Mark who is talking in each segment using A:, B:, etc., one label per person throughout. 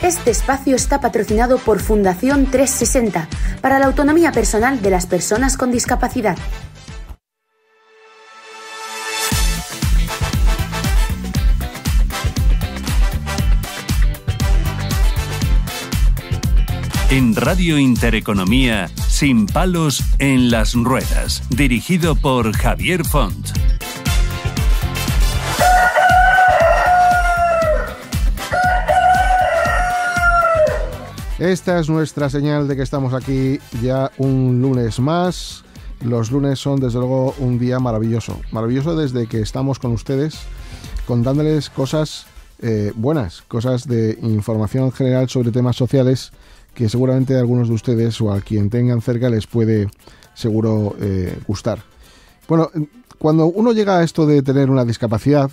A: Este espacio está patrocinado por Fundación 360 para la autonomía personal de las personas con discapacidad.
B: En Radio Intereconomía, Sin palos en las ruedas, dirigido por Javier Font.
C: Esta es nuestra señal de que estamos aquí ya un lunes más. Los lunes son desde luego un día maravilloso. Maravilloso desde que estamos con ustedes contándoles cosas buenas, cosas de información general sobre temas sociales que seguramente a algunos de ustedes o a quien tengan cerca les puede seguro gustar. Bueno, cuando uno llega a esto de tener una discapacidad,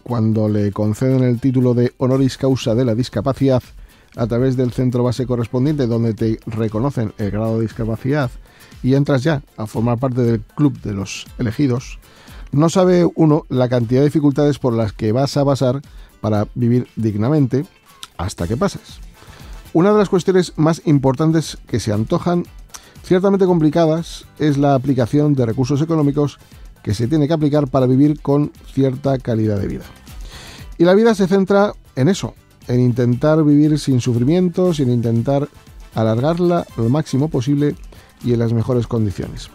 C: cuando le conceden el título de honoris causa de la discapacidad a través del centro base correspondiente donde te reconocen el grado de discapacidad y entras ya a formar parte del club de los elegidos, no sabe uno la cantidad de dificultades por las que vas a pasar para vivir dignamente hasta que pasas. Una de las cuestiones más importantes que se antojan, ciertamente complicadas, es la aplicación de recursos económicos que se tiene que aplicar para vivir con cierta calidad de vida. Y la vida se centra en eso, en intentar vivir sin sufrimientos, en intentar alargarla lo máximo posible y en las mejores condiciones.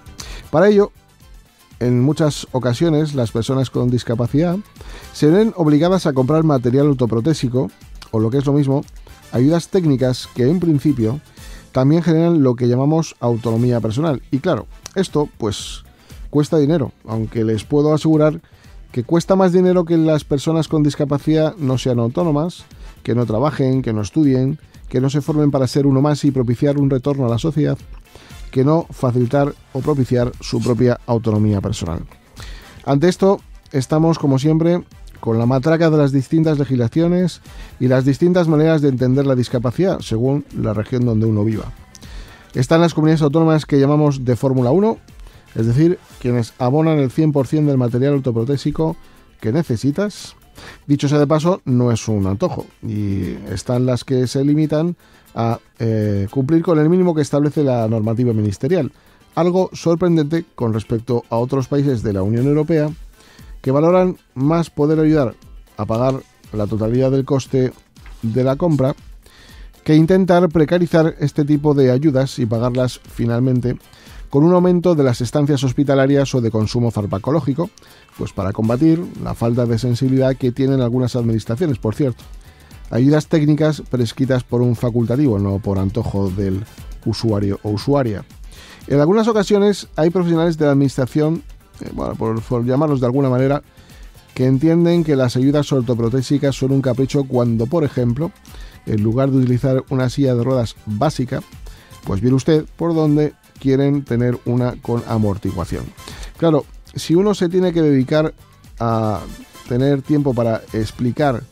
C: Para ello, en muchas ocasiones, las personas con discapacidad se ven obligadas a comprar material autoprotésico, o lo que es lo mismo, ayudas técnicas que en principio también generan lo que llamamos autonomía personal. Y claro, esto pues cuesta dinero, aunque les puedo asegurar que cuesta más dinero que las personas con discapacidad no sean autónomas, que no trabajen, que no estudien, que no se formen para ser uno más y propiciar un retorno a la sociedad, que no facilitar o propiciar su propia autonomía personal. Ante esto, estamos, como siempre, con la matraca de las distintas legislaciones y las distintas maneras de entender la discapacidad, según la región donde uno viva. Están las comunidades autónomas que llamamos de Fórmula 1, es decir, quienes abonan el 100% del material autoprotésico que necesitas. Dicho sea de paso, no es un antojo, y están las que se limitan a cumplir con el mínimo que establece la normativa ministerial, algo sorprendente con respecto a otros países de la Unión Europea que valoran más poder ayudar a pagar la totalidad del coste de la compra que intentar precarizar este tipo de ayudas y pagarlas finalmente con un aumento de las estancias hospitalarias o de consumo farmacológico, pues para combatir la falta de sensibilidad que tienen algunas administraciones, por cierto. Ayudas técnicas prescritas por un facultativo, no por antojo del usuario o usuaria. En algunas ocasiones hay profesionales de la administración, por llamarlos de alguna manera, que entienden que las ayudas ortoprotésicas son un capricho cuando, por ejemplo, en lugar de utilizar una silla de ruedas básica, pues viene usted por donde quieren tener una con amortiguación. Claro, si uno se tiene que dedicar a tener tiempo para explicar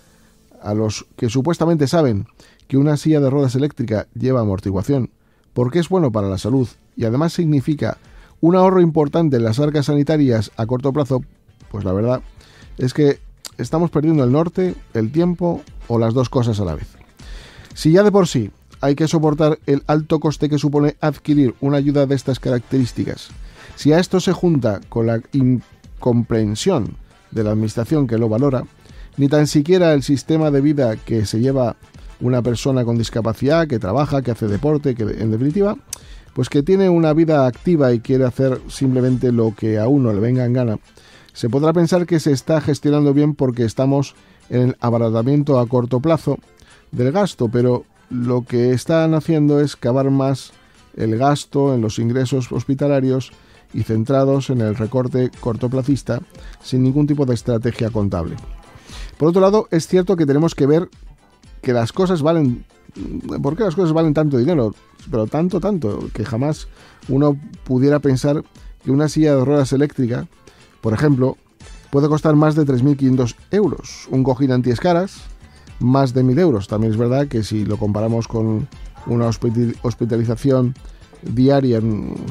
C: a los que supuestamente saben que una silla de ruedas eléctrica lleva amortiguación, porque es bueno para la salud y además significa un ahorro importante en las arcas sanitarias a corto plazo, pues la verdad es que estamos perdiendo el norte, el tiempo o las dos cosas a la vez. Si ya de por sí hay que soportar el alto coste que supone adquirir una ayuda de estas características, si a esto se junta con la incomprensión de la administración que lo valora, ni tan siquiera el sistema de vida que se lleva una persona con discapacidad, que trabaja, que hace deporte, que en definitiva, pues que tiene una vida activa y quiere hacer simplemente lo que a uno le venga en gana, se podrá pensar que se está gestionando bien porque estamos en el abaratamiento a corto plazo del gasto, pero lo que están haciendo es cavar más el gasto en los ingresos hospitalarios y centrados en el recorte cortoplacista sin ningún tipo de estrategia contable. Por otro lado, es cierto que tenemos que ver que las cosas valen... ¿Por qué las cosas valen tanto dinero? Pero tanto, que jamás uno pudiera pensar que una silla de ruedas eléctrica, por ejemplo, puede costar más de 3.500 euros. Un cojín antiescaras, más de 1.000 euros. También es verdad que si lo comparamos con una hospitalización diaria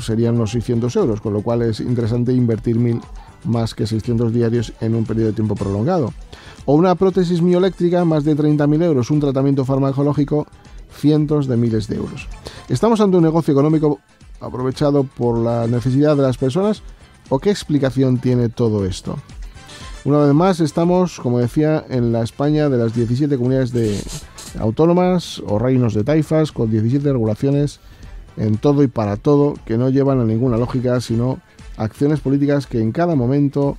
C: serían unos 600 euros, con lo cual es interesante invertir 1.000 más que 600 diarios en un periodo de tiempo prolongado. O una prótesis mioeléctrica, más de 30.000 euros. Un tratamiento farmacológico, cientos de miles de euros. ¿Estamos ante un negocio económico aprovechado por la necesidad de las personas? ¿O qué explicación tiene todo esto? Una vez más estamos, como decía, en la España de las 17 comunidades autónomas o reinos de taifas, con 17 regulaciones en todo y para todo, que no llevan a ninguna lógica, sino acciones políticas que en cada momento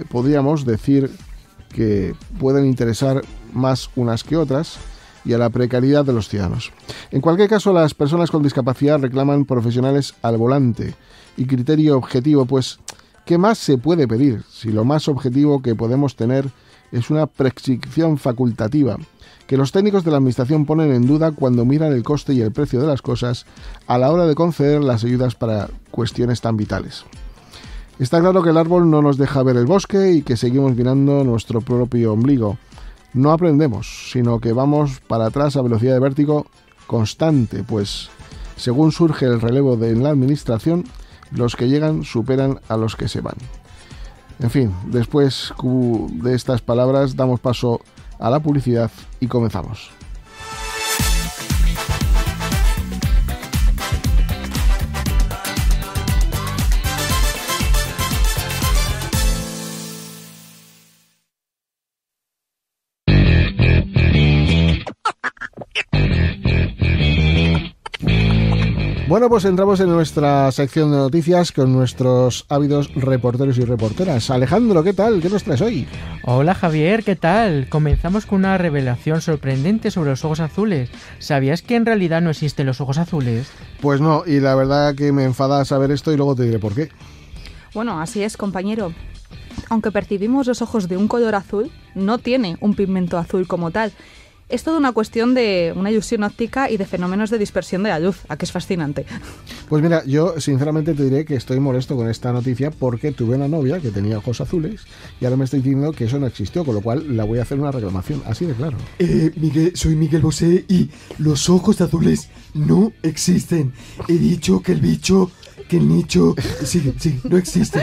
C: podríamos decir que pueden interesar más unas que otras, y a la precariedad de los ciudadanos. En cualquier caso, las personas con discapacidad reclaman profesionales al volante y criterio objetivo, pues ¿qué más se puede pedir si lo más objetivo que podemos tener es una prescripción facultativa que los técnicos de la administración ponen en duda cuando miran el coste y el precio de las cosas a la hora de conceder las ayudas para cuestiones tan vitales? Está claro que el árbol no nos deja ver el bosque y que seguimos mirando nuestro propio ombligo. No aprendemos, sino que vamos para atrás a velocidad de vértigo constante, pues según surge el relevo en la administración, los que llegan superan a los que se van. En fin, después de estas palabras damos paso a la publicidad y comenzamos. Bueno, pues entramos en nuestra sección de noticias con nuestros ávidos reporteros y reporteras. Alejandro, ¿qué tal? ¿Qué nos traes hoy?
D: Hola Javier, ¿qué tal? Comenzamos con una revelación sorprendente sobre los ojos azules. ¿Sabías que en realidad no existen los ojos azules?
C: Pues no, y la verdad que me enfada saber esto y luego te diré por qué.
E: Bueno, así es, compañero. Aunque percibimos los ojos de un color azul, no tiene un pigmento azul como tal. Es toda una cuestión de una ilusión óptica y de fenómenos de dispersión de la luz. ¿A qué es fascinante?
C: Pues mira, yo sinceramente te diré que estoy molesto con esta noticia porque tuve una novia que tenía ojos azules y ahora me estoy diciendo que eso no existió, con lo cual la voy a hacer una reclamación, así de claro.
F: Miguel, soy Miguel Bosé y los ojos azules no existen. He dicho que el bicho, que el nicho, sí, no existen.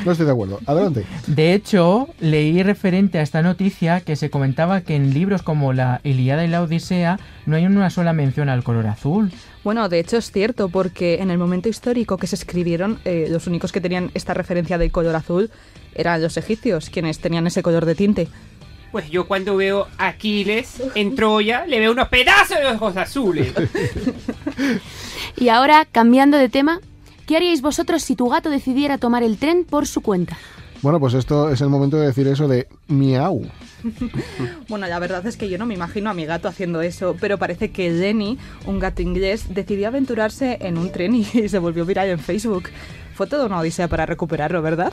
C: No estoy de acuerdo. Adelante.
D: De hecho, leí referente a esta noticia que se comentaba que en libros como la Ilíada y la Odisea no hay una sola mención al color azul.
E: Bueno, de hecho es cierto, porque en el momento histórico que se escribieron, los únicos que tenían esta referencia del color azul eran los egipcios, quienes tenían ese color de tinte.
G: Pues yo cuando veo a Aquiles en Troya le veo unos pedazos de ojos azules.
A: Y ahora, cambiando de tema, ¿qué haríais vosotros si tu gato decidiera tomar el tren por su cuenta?
C: Bueno, pues esto es el momento de decir eso de miau.
E: Bueno, la verdad es que yo no me imagino a mi gato haciendo eso, pero parece que Lenny, un gato inglés, decidió aventurarse en un tren y se volvió viral en Facebook. Fue toda una odisea para recuperarlo, ¿verdad?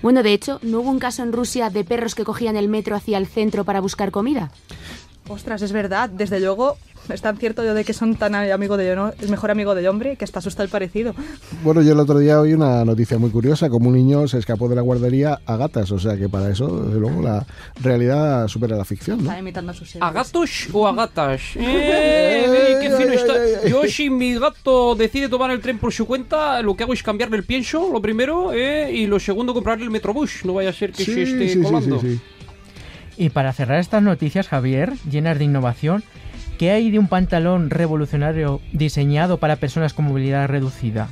A: Bueno, de hecho, ¿no hubo un caso en Rusia de perros que cogían el metro hacia el centro para buscar comida?
E: Ostras, es verdad, desde luego es tan cierto yo de que son tan el mejor amigo del hombre que hasta asusta el parecido.
C: Bueno, yo el otro día oí una noticia muy curiosa, como un niño se escapó de la guardería a gatas, o sea que para eso, desde luego, la realidad supera la ficción, ¿no?
E: Está imitando a sus héroes.
G: ¿A gatos o a gatas? Qué fino está. Yo, si mi gato decide tomar el tren por su cuenta, lo que hago es cambiarle el pienso, lo primero, y lo segundo, comprarle el Metrobús. No vaya a ser que se esté colando.
C: Sí.
D: Y para cerrar estas noticias, Javier, llenas de innovación, ¿qué hay de un pantalón revolucionario diseñado para personas con movilidad reducida?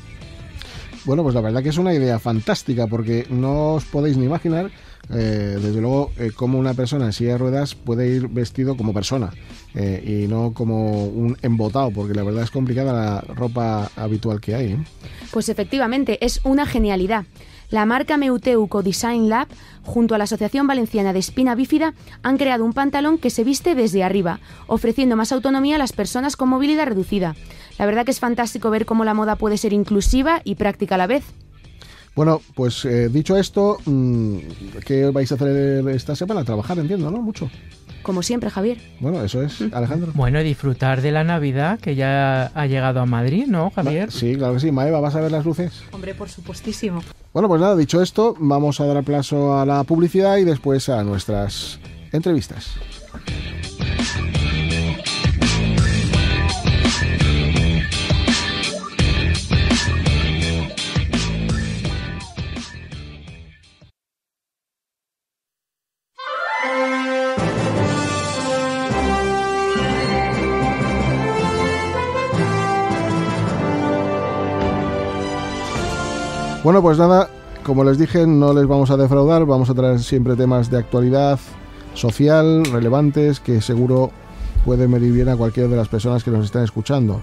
C: Bueno, pues la verdad que es una idea fantástica porque no os podéis ni imaginar, desde luego, cómo una persona en silla de ruedas puede ir vestido como persona y no como un embotado, porque la verdad es complicada la ropa habitual que hay, ¿eh?
A: Pues efectivamente, es una genialidad. La marca Meuteuco Design Lab, junto a la Asociación Valenciana de Espina Bífida, han creado un pantalón que se viste desde arriba, ofreciendo más autonomía a las personas con movilidad reducida. La verdad que es fantástico ver cómo la moda puede ser inclusiva y práctica a la vez.
C: Bueno, pues dicho esto, ¿qué vais a hacer esta semana? Trabajar, entiendo, ¿no? Mucho.
A: Como siempre, Javier.
C: Bueno, eso es, Alejandro.
D: Bueno, disfrutar de la Navidad, que ya ha llegado a Madrid, ¿no, Javier?
C: Sí, claro que sí. Maeva, ¿vas a ver las luces?
E: Hombre, por supuestísimo.
C: Bueno, pues nada, dicho esto, vamos a dar paso a la publicidad y después a nuestras entrevistas. Bueno, pues nada, como les dije, no les vamos a defraudar, vamos a traer siempre temas de actualidad social, relevantes, que seguro pueden venir bien a cualquiera de las personas que nos están escuchando,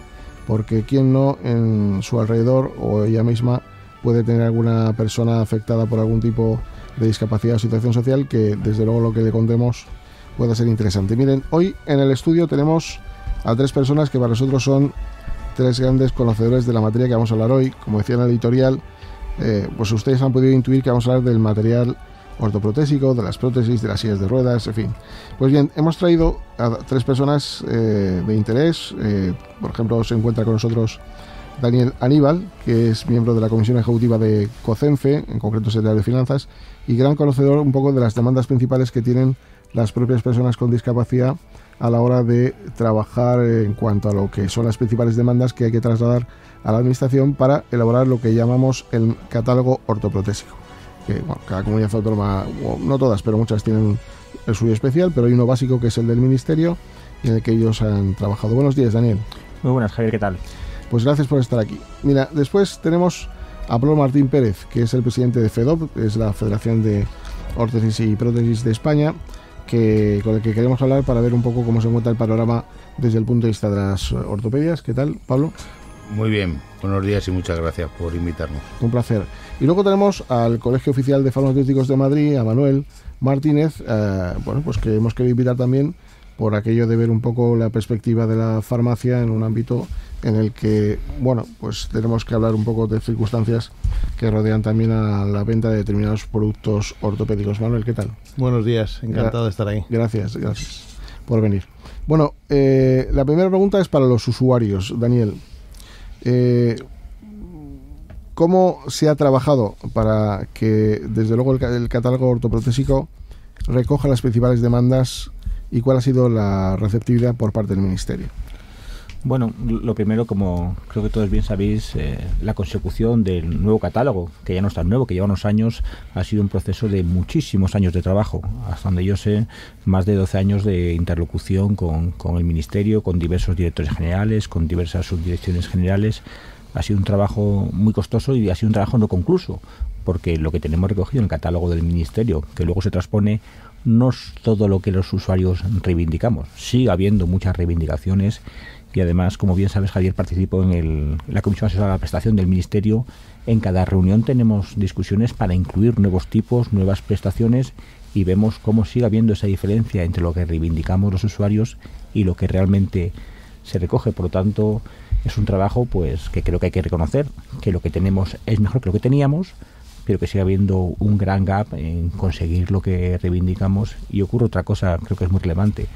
C: porque quién no en su alrededor o ella misma puede tener alguna persona afectada por algún tipo de discapacidad o situación social que desde luego lo que le contemos pueda ser interesante. Miren, hoy en el estudio tenemos a 3 personas que para nosotros son 3 grandes conocedores de la materia que vamos a hablar hoy. Como decía en el editorial, pues ustedes han podido intuir que vamos a hablar del material ortoprotésico, de las prótesis, de las sillas de ruedas, en fin. Pues bien, hemos traído a 3 personas de interés. Por ejemplo, se encuentra con nosotros Daniel Aníbal, que es miembro de la Comisión Ejecutiva de COCENFE, en concreto secretario de Finanzas, y gran conocedor un poco de las demandas principales que tienen las propias personas con discapacidad a la hora de trabajar en cuanto a lo que son las principales demandas que hay que trasladar a la Administración para elaborar lo que llamamos el catálogo ortoprotésico. Que, bueno, cada comunidad autónoma, no todas, pero muchas tienen el suyo especial, pero hay uno básico que es el del Ministerio y en el que ellos han trabajado. Buenos días, Daniel.
H: Muy buenas, Javier, ¿qué tal?
C: Pues gracias por estar aquí. Mira, después tenemos a Pablo Martín Pérez, que es el presidente de FEDOP, que es la Federación de Órtesis y Prótesis de España, con el que queremos hablar para ver un poco cómo se encuentra el panorama desde el punto de vista de las ortopedias. ¿Qué tal, Pablo?
I: Muy bien, buenos días y muchas gracias por invitarnos.
C: Un placer. Y luego tenemos al Colegio Oficial de Farmacéuticos de Madrid, a Manuel Martínez, bueno, pues que hemos querido invitar también por aquello de ver un poco la perspectiva de la farmacia en un ámbito en el que, bueno, pues tenemos que hablar un poco de circunstancias que rodean también a la venta de determinados productos ortopédicos. Manuel, ¿qué tal?
J: Buenos días, encantado de estar ahí.
C: Gracias por venir. Bueno, la primera pregunta es para los usuarios, Daniel. ¿Cómo se ha trabajado para que, desde luego, el catálogo ortoprotésico recoja las principales demandas y cuál ha sido la receptividad por parte del Ministerio?
H: Bueno, lo primero, como creo que todos bien sabéis, la consecución del nuevo catálogo, que ya no es tan nuevo, que lleva unos años, ha sido un proceso de muchísimos años de trabajo. Hasta donde yo sé, más de 12 años de interlocución con el Ministerio, con diversos directores generales, con diversas subdirecciones generales. Ha sido un trabajo muy costoso y ha sido un trabajo no concluso, porque lo que tenemos recogido en el catálogo del Ministerio, que luego se transpone, no es todo lo que los usuarios reivindicamos. Sigue habiendo muchas reivindicaciones. Y además, como bien sabes, Javier, participo en la Comisión Asesora de la Prestación del Ministerio. En cada reunión tenemos discusiones para incluir nuevos tipos, nuevas prestaciones, y vemos cómo sigue habiendo esa diferencia entre lo que reivindicamos los usuarios y lo que realmente se recoge. Por lo tanto, es un trabajo pues que creo que hay que reconocer, que lo que tenemos es mejor que lo que teníamos, pero que sigue habiendo un gran gap en conseguir lo que reivindicamos. Y ocurre otra cosa, creo que es muy relevante.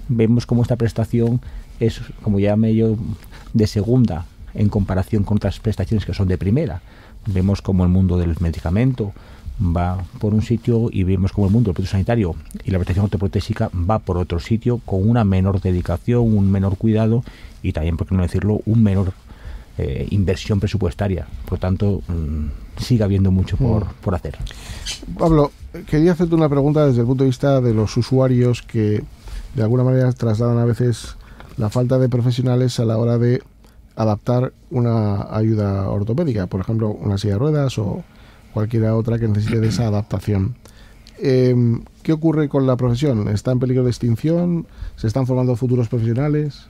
H: Vemos cómo esta prestación es, como llamé yo, de segunda en comparación con otras prestaciones que son de primera. Vemos cómo el mundo del medicamento va por un sitio y vemos cómo el mundo del producto sanitario y la prestación ortoprotésica va por otro sitio, con una menor dedicación, un menor cuidado y también, por qué no decirlo, un menor inversión presupuestaria. Por lo tanto, sigue habiendo mucho por hacer.
C: Pablo, quería hacerte una pregunta desde el punto de vista de los usuarios que de alguna manera trasladan a veces la falta de profesionales a la hora de adaptar una ayuda ortopédica, por ejemplo, una silla de ruedas o cualquiera otra que necesite de esa adaptación. ¿Qué ocurre con la profesión? ¿Está en peligro de extinción? ¿Se están formando futuros profesionales?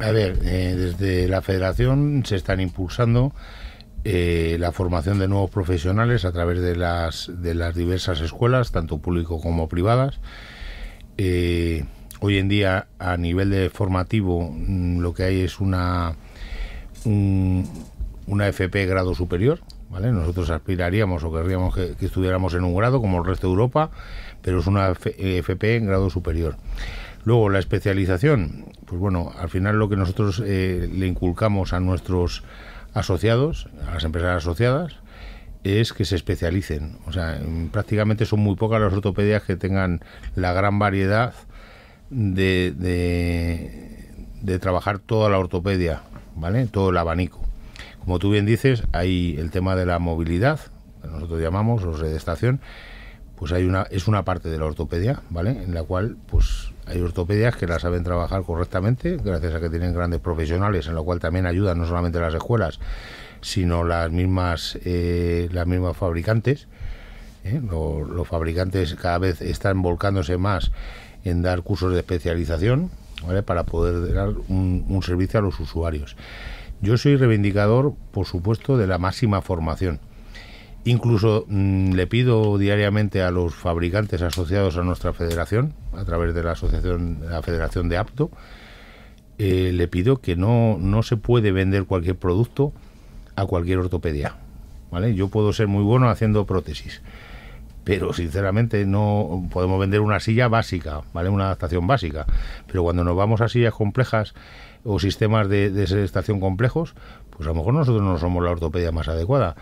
I: A ver, desde la Federación se están impulsando la formación de nuevos profesionales a través de las diversas escuelas, tanto público como privadas. Hoy en día, a nivel de formativo, lo que hay es una FP grado superior, ¿vale? Nosotros aspiraríamos o querríamos que estuviéramos en un grado como el resto de Europa, pero es una FP en grado superior. Luego, la especialización, pues bueno, al final lo que nosotros le inculcamos a nuestros asociados, a las empresas asociadas, es que se especialicen. O sea, prácticamente son muy pocas las ortopedias que tengan la gran variedad de trabajar toda la ortopedia, ¿vale? Todo el abanico. Como tú bien dices, hay el tema de la movilidad, que nosotros llamamos, o sedestación, pues es una parte de la ortopedia, ¿vale? En la cual, pues, hay ortopedias que la saben trabajar correctamente, gracias a que tienen grandes profesionales, en lo cual también ayudan no solamente las escuelas, sino las mismas fabricantes. Los fabricantes cada vez están volcándose más en dar cursos de especialización, ¿vale?, para poder dar un servicio a los usuarios. Yo soy reivindicador, por supuesto, de la máxima formación. Incluso le pido diariamente a los fabricantes asociados a nuestra federación, a través de la Federación de Apto, le pido que no se puede vender cualquier producto a cualquier ortopedia, ¿vale? Yo puedo ser muy bueno haciendo prótesis, pero sinceramente no podemos vender una silla básica, ¿vale?, una adaptación básica, pero cuando nos vamos a sillas complejas o sistemas de sedestación complejos, pues a lo mejor nosotros no somos la ortopedia más adecuada.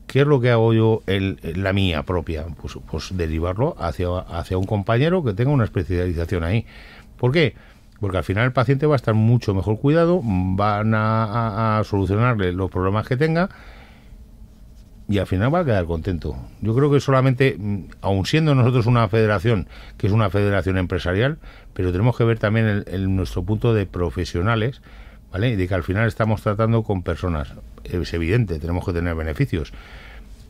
I: ¿Qué es lo que hago yo la mía propia? Pues derivarlo hacia un compañero que tenga una especialización ahí. ¿Por qué? Porque al final el paciente va a estar mucho mejor cuidado, van a solucionarle los problemas que tenga y al final va a quedar contento. Yo creo que solamente, aun siendo nosotros una federación, que es una federación empresarial, pero tenemos que ver también nuestro punto de profesionales, ¿vale? Y de que al final estamos tratando con personas. Es evidente, tenemos que tener beneficios,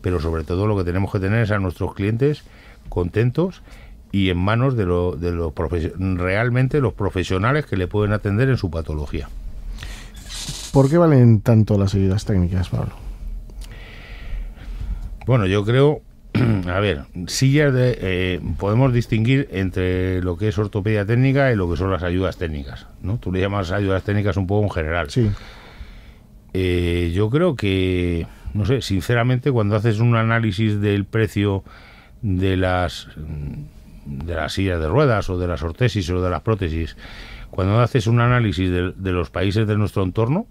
I: pero sobre todo lo que tenemos que tener es a nuestros clientes contentos y en manos de realmente los profesionales que le pueden atender en su patología.
C: ¿Por qué valen tanto las ayudas técnicas, Pablo?
I: Bueno, yo creo, a ver, sillas podemos distinguir entre lo que es ortopedia técnica y lo que son las ayudas técnicas, ¿no? Tú le llamas ayudas técnicas un poco en general.
C: Sí.
I: Yo creo que, no sé, sinceramente, cuando haces un análisis del precio de las sillas de ruedas o de las ortesis o de las prótesis, cuando haces un análisis de los países de nuestro entorno,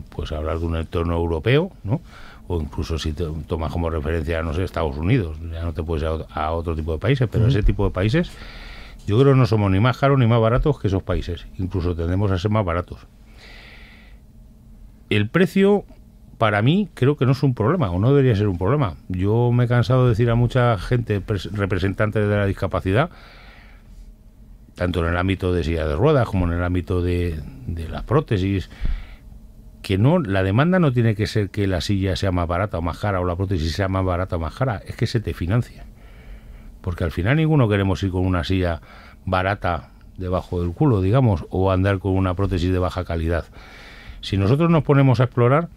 I: pues hablar de un entorno europeo, ¿no? O incluso si te tomas como referencia, no sé, Estados Unidos, ya no te puedes ir a otro tipo de países, pero ese tipo de países, yo creo que no somos ni más caros ni más baratos que esos países, incluso tendemos a ser más baratos. El precio, para mí, creo que no es un problema, o no debería ser un problema. Yo me he cansado de decir a mucha gente, representantes de la discapacidad, tanto en el ámbito de silla de ruedas como en el ámbito de las prótesis, que no, la demanda no tiene que ser que la silla sea más barata o más cara o la prótesis sea más barata o más cara, es que se te financia. Porque al final ninguno queremos ir con una silla barata debajo del culo, digamos, o andar con una prótesis de baja calidad. Si nosotros nos ponemos a explorar,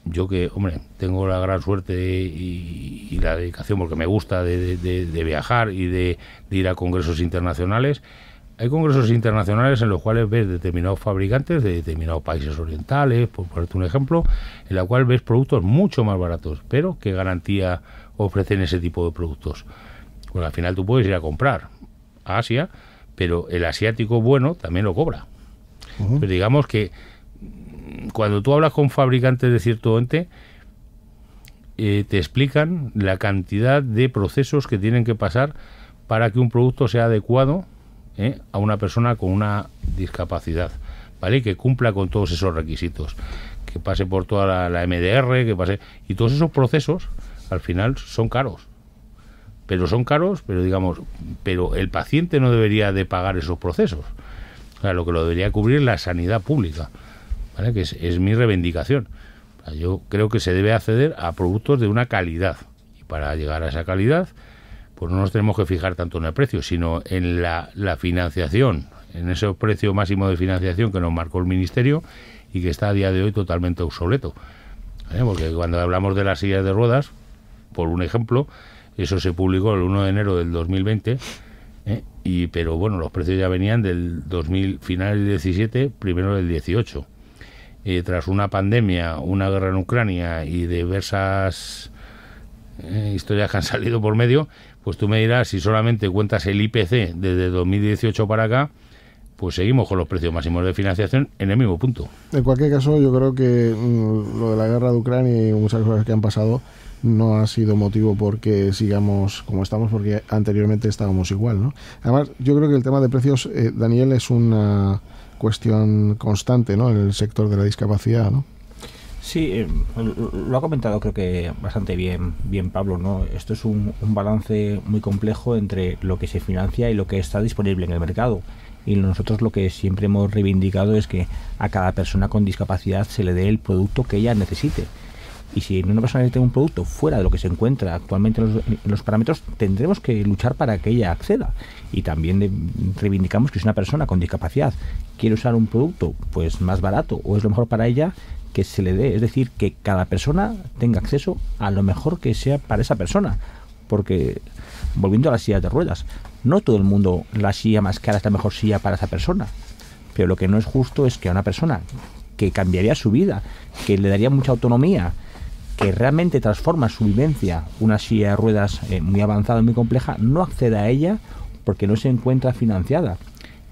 I: yo que, hombre, tengo la gran suerte y la dedicación, porque me gusta de viajar y de ir a congresos internacionales. Hay congresos internacionales en los cuales ves determinados fabricantes de determinados países orientales, por ponerte un ejemplo, en la cual ves productos mucho más baratos, pero ¿qué garantía ofrecen ese tipo de productos? Pues al final tú puedes ir a comprar a Asia, pero el asiático bueno también lo cobra. Pero digamos que cuando tú hablas con fabricantes de cierto ente, te explican la cantidad de procesos que tienen que pasar para que un producto sea adecuado a una persona con una discapacidad, ¿vale? Que cumpla con todos esos requisitos, que pase por toda la MDR, que pase, y todos esos procesos al final son caros, pero digamos, pero el paciente no debería de pagar esos procesos. O sea, lo que lo debería cubrir la sanidad pública, ¿vale? Que es mi reivindicación. O sea, yo creo que se debe acceder a productos de una calidad, y para llegar a esa calidad pues no nos tenemos que fijar tanto en el precio, sino en la financiación, en ese precio máximo de financiación que nos marcó el Ministerio y que está a día de hoy totalmente obsoleto. Porque cuando hablamos de las sillas de ruedas, por un ejemplo, eso se publicó el 1 de enero del 2020, pero bueno, los precios ya venían del 2000, finales del 17, primero del 18. Tras una pandemia, una guerra en Ucrania y diversas historias que han salido por medio, pues tú me dirás, si solamente cuentas el IPC desde 2018 para acá, pues seguimos con los precios máximos de financiación en el mismo punto.
C: En cualquier caso, yo creo que lo de la guerra de Ucrania y muchas cosas que han pasado no ha sido motivo porque sigamos como estamos, porque anteriormente estábamos igual, ¿no? Además, yo creo que el tema de precios, Daniel, es una cuestión constante, ¿no?, en el sector de la discapacidad, ¿no?
H: Sí, lo ha comentado creo que bastante bien Pablo, ¿no? Esto es un balance muy complejo entre lo que se financia y lo que está disponible en el mercado. Y nosotros lo que siempre hemos reivindicado es que a cada persona con discapacidad se le dé el producto que ella necesite. Y si una persona necesita un producto fuera de lo que se encuentra actualmente en los parámetros, tendremos que luchar para que ella acceda. Y también reivindicamos que si una persona con discapacidad quiere usar un producto pues más barato o es lo mejor para ella, que se le dé. Es decir, que cada persona tenga acceso a lo mejor que sea para esa persona. Porque, volviendo a las sillas de ruedas, no todo el mundo, la silla más cara es la mejor silla para esa persona. Pero lo que no es justo es que a una persona que cambiaría su vida, que le daría mucha autonomía, que realmente transforma su vivencia, una silla de ruedas muy avanzada, muy compleja, no accede a ella porque no se encuentra financiada.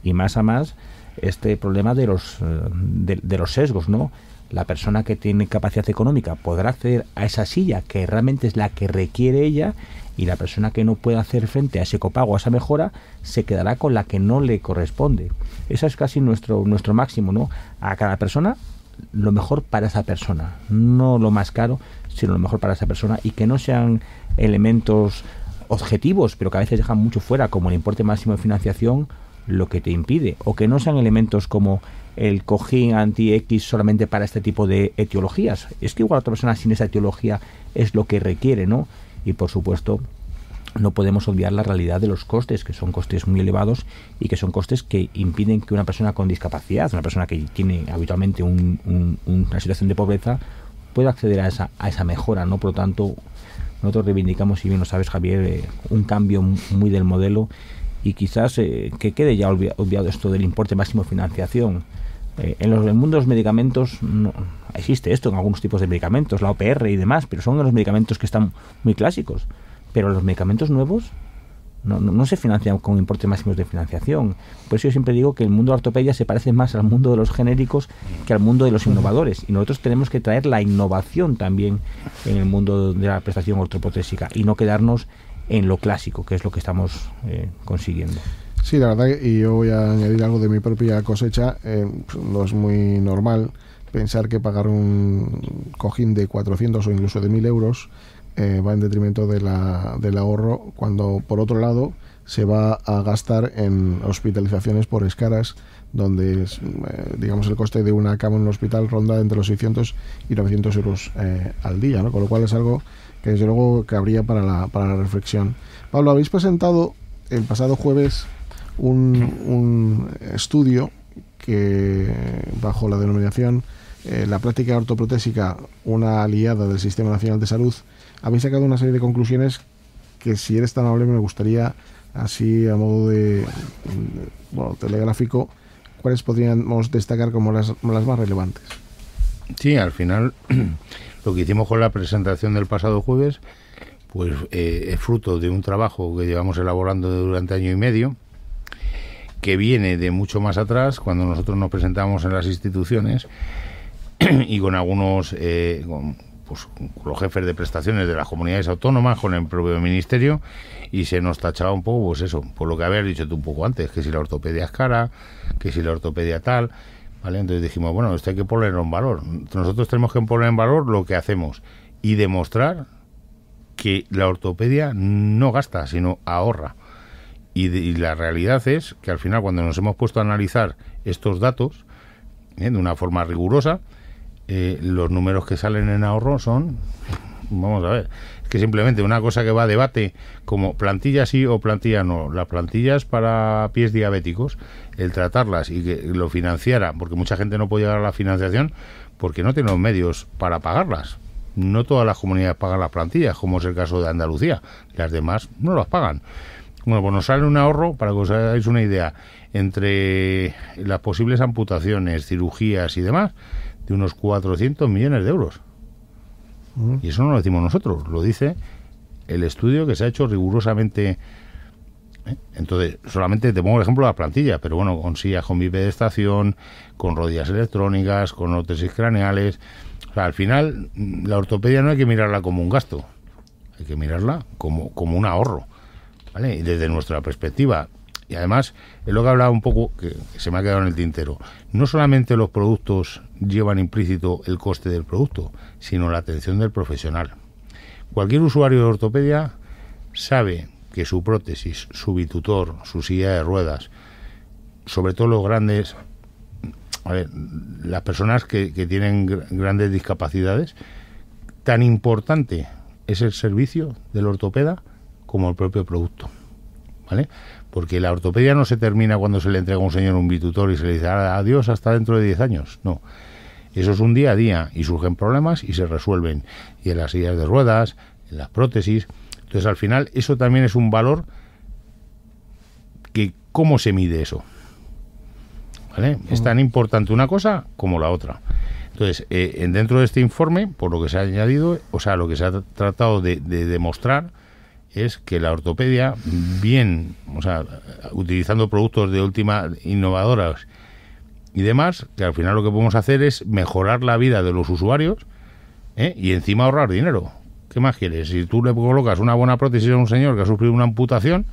H: Y más a más, este problema de los sesgos, ¿no? La persona que tiene capacidad económica podrá acceder a esa silla que realmente es la que requiere ella, y la persona que no pueda hacer frente a ese copago, a esa mejora, se quedará con la que no le corresponde. Eso es casi nuestro máximo, ¿no? A cada persona lo mejor para esa persona, no lo más caro, sino lo mejor para esa persona, y que no sean elementos objetivos, pero que a veces dejan mucho fuera, como el importe máximo de financiación, lo que te impide, o que no sean elementos como el cojín anti-X solamente para este tipo de etiologías. Es que igual otra persona sin esa etiología es lo que requiere, ¿no? Y por supuesto no podemos olvidar la realidad de los costes, que son costes muy elevados y que son costes que impiden que una persona con discapacidad, una persona que tiene habitualmente una situación de pobreza, pueda acceder a esa mejora, ¿no? Por lo tanto, nosotros reivindicamos, si bien lo sabes, Javier, un cambio muy del modelo, y quizás que quede ya olvidado esto del importe máximo de financiación. En el mundo de los medicamentos no existe esto en algunos tipos de medicamentos, la OPR y demás, pero son los medicamentos que están muy clásicos. Pero los medicamentos nuevos no se financian con importes máximos de financiación. Por eso yo siempre digo que el mundo de la ortopedia se parece más al mundo de los genéricos que al mundo de los innovadores. Y nosotros tenemos que traer la innovación también en el mundo de la prestación ortoprotésica y no quedarnos en lo clásico, que es lo que estamos consiguiendo.
C: Sí, la verdad, y yo voy a añadir algo de mi propia cosecha. No es muy normal pensar que pagar un cojín de 400 o incluso de 1.000 euros va en detrimento del ahorro, cuando por otro lado se va a gastar en hospitalizaciones por escaras, donde digamos el coste de una cama en un hospital ronda entre los 600 y 900 euros al día, ¿no? Con lo cual es algo que desde luego cabría para la reflexión. Pablo, habéis presentado el pasado jueves un estudio que, bajo la denominación la práctica ortoprotésica, una aliada del Sistema Nacional de Salud, habéis sacado una serie de conclusiones que, si eres tan amable, me gustaría, así a modo de telegráfico, cuáles podríamos destacar como las más relevantes.
I: Sí, al final lo que hicimos con la presentación del pasado jueves pues es fruto de un trabajo que llevamos elaborando durante año y medio, que viene de mucho más atrás, cuando nosotros nos presentamos en las instituciones y con algunos con los jefes de prestaciones de las comunidades autónomas, con el propio ministerio, y se nos tachaba un poco, pues eso, por lo que habías dicho tú un poco antes, que si la ortopedia es cara, que si la ortopedia tal, ¿vale? Entonces dijimos, bueno, esto hay que ponerlo en valor. Nosotros tenemos que poner en valor lo que hacemos y demostrar que la ortopedia no gasta, sino ahorra. Y la realidad es que al final, cuando nos hemos puesto a analizar estos datos de una forma rigurosa, los números que salen en ahorro son, vamos a ver, es que simplemente una cosa que va a debate, como plantilla sí o plantilla no. Las plantillas para pies diabéticos, el tratarlas y que lo financiara, porque mucha gente no puede llegar a la financiación porque no tiene los medios para pagarlas. No todas las comunidades pagan las plantillas, como es el caso de Andalucía. Las demás no las pagan. Bueno, pues nos sale un ahorro, para que os hagáis una idea, entre las posibles amputaciones, cirugías y demás, de unos 400 millones de euros. Y eso no lo decimos nosotros, lo dice el estudio que se ha hecho rigurosamente. Entonces, solamente te pongo el ejemplo de la plantilla, pero bueno, con sillas con bipedestación, con rodillas electrónicas, con prótesis craneales. O sea, al final, la ortopedia no hay que mirarla como un gasto, hay que mirarla como un ahorro, ¿vale? Y desde nuestra perspectiva, Y además, es lo que hablaba un poco, que se me ha quedado en el tintero. No solamente los productos llevan implícito el coste del producto, sino la atención del profesional. Cualquier usuario de ortopedia sabe que su prótesis, su bitutor, su silla de ruedas, sobre todo los grandes, a ver, las personas que tienen grandes discapacidades, tan importante es el servicio del ortopeda como el propio producto, ¿vale? Porque la ortopedia no se termina cuando se le entrega a un señor un bitutor y se le dice adiós hasta dentro de 10 años. No. Eso es un día a día y surgen problemas y se resuelven. Y en las sillas de ruedas, en las prótesis. Entonces, al final, eso también es un valor que ¿cómo se mide eso? ¿Vale? Es tan importante una cosa como la otra. Entonces, dentro de este informe, por lo que se ha añadido, o sea, lo que se ha tratado de demostrar es que la ortopedia, bien, o sea, utilizando productos de última innovadoras y demás, que al final lo que podemos hacer es mejorar la vida de los usuarios, y encima ahorrar dinero. ¿Qué más quieres? Si tú le colocas una buena prótesis a un señor que ha sufrido una amputación,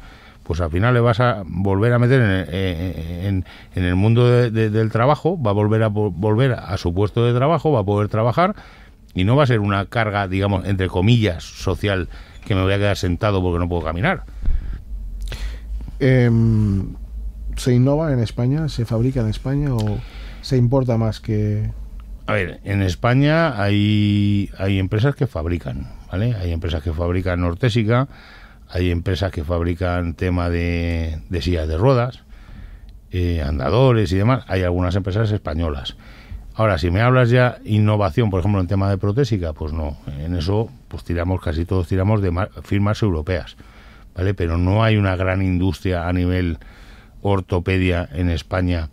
I: pues al final le vas a volver a meter en el mundo del trabajo, va a volver a su puesto de trabajo, va a poder trabajar y no va a ser una carga, digamos, entre comillas, social, que me voy a quedar sentado porque no puedo caminar.
C: ¿Se innova en España? ¿Se fabrica en España o se importa más que...?
I: A ver, en España hay empresas que fabrican, ¿vale? Hay empresas que fabrican ortésica, hay empresas que fabrican tema de sillas de ruedas, andadores y demás. Hay algunas empresas españolas. Ahora, si me hablas ya innovación, por ejemplo, en tema de protésica, pues no. En eso, pues casi todos tiramos de firmas europeas, ¿vale? Pero no hay una gran industria a nivel ortopedia en España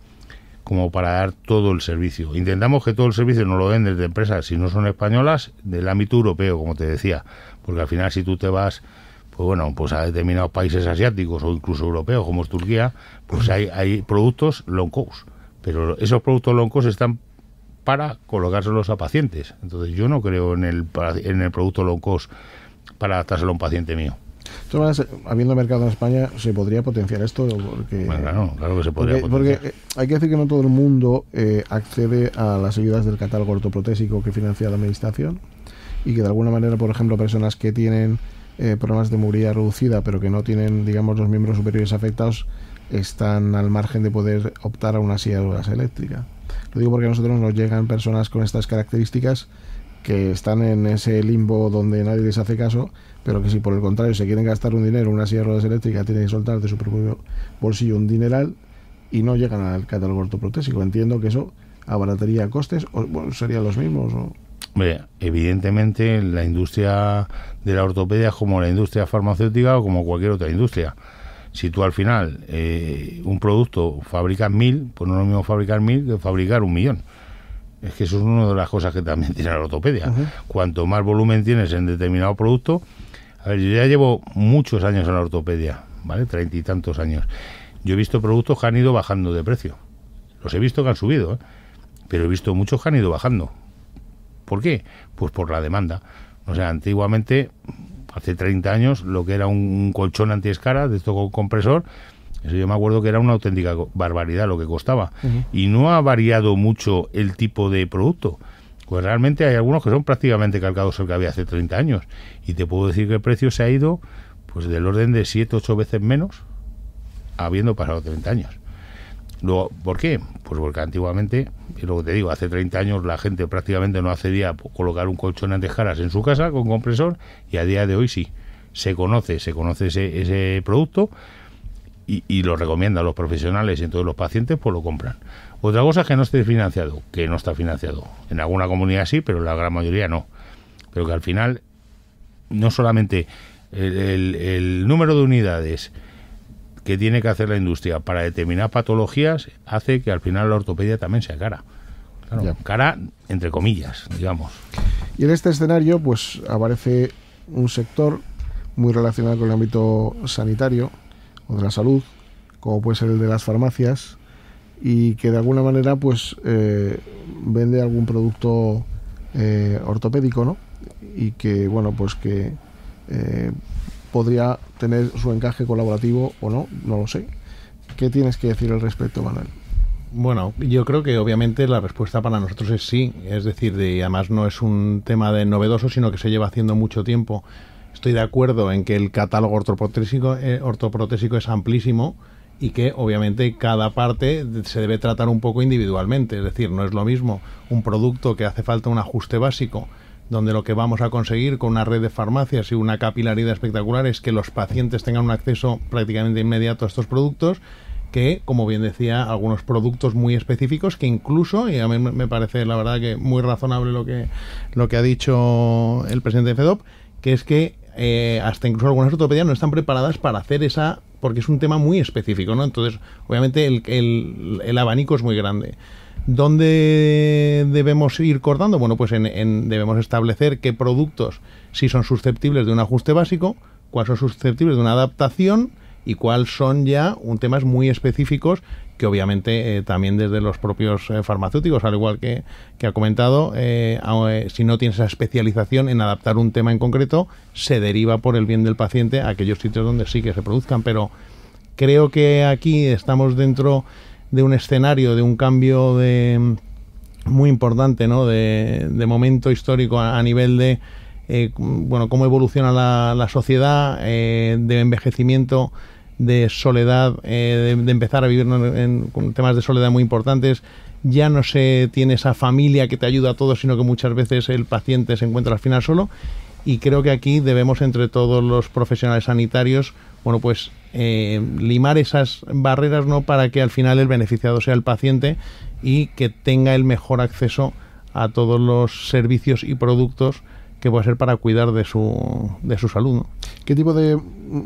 I: como para dar todo el servicio. Intentamos que todo el servicio no lo den desde empresas, si no son españolas, del ámbito europeo, como te decía. Porque al final, si tú te vas, pues bueno, pues a determinados países asiáticos o incluso europeos, como es Turquía, pues hay productos long cost. Pero esos productos long cost están para colocárselos a pacientes. Entonces yo no creo en el producto low cost para adaptárselo a un paciente mío.
C: Entonces, habiendo mercado en España, ¿se podría potenciar esto? Porque,
I: bueno, claro que se podría potenciar.
C: Porque hay que decir que no todo el mundo accede a las ayudas del catálogo ortoprotésico que financia la Administración, y que de alguna manera, por ejemplo, personas que tienen problemas de movilidad reducida pero que no tienen, digamos, los miembros superiores afectados, están al margen de poder optar a una silla de ruedas eléctrica. Lo digo porque a nosotros nos llegan personas con estas características que están en ese limbo donde nadie les hace caso, pero que si por el contrario se quieren gastar un dinero en una silla de ruedas eléctrica, tienen que soltar de su propio bolsillo un dineral y no llegan al catálogo ortoprotésico. Entiendo que eso abarataría costes, o bueno, serían los mismos, ¿o?
I: Hombre, evidentemente la industria de la ortopedia es como la industria farmacéutica o como cualquier otra industria. Si tú al final un producto fabricas 1000, pues no es lo mismo fabricar 1000 que fabricar 1.000.000. Es que eso es una de las cosas que también tiene la ortopedia. Uh-huh. Cuanto más volumen tienes en determinado producto... A ver, yo ya llevo muchos años en la ortopedia, ¿vale? 30 y tantos años. Yo he visto productos que han ido bajando de precio. Los he visto que han subido, pero he visto muchos que han ido bajando. ¿Por qué? Pues por la demanda. O sea, antiguamente, hace 30 años, lo que era un colchón antiescara, de esto con compresor, eso yo me acuerdo que era una auténtica barbaridad lo que costaba. Uh-huh. Y no ha variado mucho el tipo de producto. Pues realmente hay algunos que son prácticamente calcados al que había hace 30 años. Y te puedo decir que el precio se ha ido pues del orden de 7-8 veces menos habiendo pasado 30 años. Luego, ¿por qué? Pues porque antiguamente, es lo que te digo, hace 30 años la gente prácticamente no accedía a colocar un colchón antiescaras en su casa con compresor, y a día de hoy sí. Se conoce ese producto y lo recomiendan los profesionales, y entonces los pacientes pues lo compran. Otra cosa es que no esté financiado, que no está financiado. En alguna comunidad sí, pero en la gran mayoría no. Pero que al final, no solamente el número de unidades que tiene que hacer la industria para determinadas patologías hace que al final la ortopedia también sea cara. Claro, cara entre comillas, digamos.
C: Y en este escenario pues aparece un sector muy relacionado con el ámbito sanitario o de la salud, como puede ser el de las farmacias, y que de alguna manera pues vende algún producto ortopédico, ¿no? Y que bueno, pues que podría tener su encaje colaborativo o no, no lo sé, ¿Qué tienes que decir al respecto, Manuel?
J: Bueno, yo creo que obviamente la respuesta para nosotros es sí. Es decir, además no es un tema de novedoso, sino que se lleva haciendo mucho tiempo. Estoy de acuerdo en que el catálogo ortoprotésico es amplísimo y que obviamente cada parte se debe tratar un poco individualmente. Es decir, no es lo mismo un producto que hace falta un ajuste básico, donde lo que vamos a conseguir con una red de farmacias y una capilaridad espectacular es que los pacientes tengan un acceso prácticamente inmediato a estos productos, que, como bien decía, algunos productos muy específicos que incluso, y a mí me parece la verdad que muy razonable lo que ha dicho el presidente de FEDOP, que es que hasta incluso algunas ortopedias no están preparadas para hacer esa, porque es un tema muy específico, ¿no? Entonces, obviamente el abanico es muy grande. ¿Dónde debemos ir cortando? Bueno, pues debemos establecer qué productos sí son susceptibles de un ajuste básico, cuáles son susceptibles de una adaptación y cuáles son ya temas muy específicos que obviamente también desde los propios farmacéuticos, al igual que ha comentado, si no tienes esa especialización en adaptar un tema en concreto, se deriva por el bien del paciente a aquellos sitios donde sí que se produzcan. Pero creo que aquí estamos dentro de un escenario, de un cambio muy importante, ¿no? de momento histórico a nivel de cómo evoluciona la sociedad, de envejecimiento, de soledad, de empezar a vivir con temas de soledad muy importantes. Ya no se tiene esa familia que te ayuda a todos, sino que muchas veces el paciente se encuentra al final solo. Y creo que aquí debemos, entre todos los profesionales sanitarios, limar esas barreras, ¿no?, para que al final el beneficiado sea el paciente y que tenga el mejor acceso a todos los servicios y productos que puede ser para cuidar de su salud, ¿no?
C: ¿Qué tipo de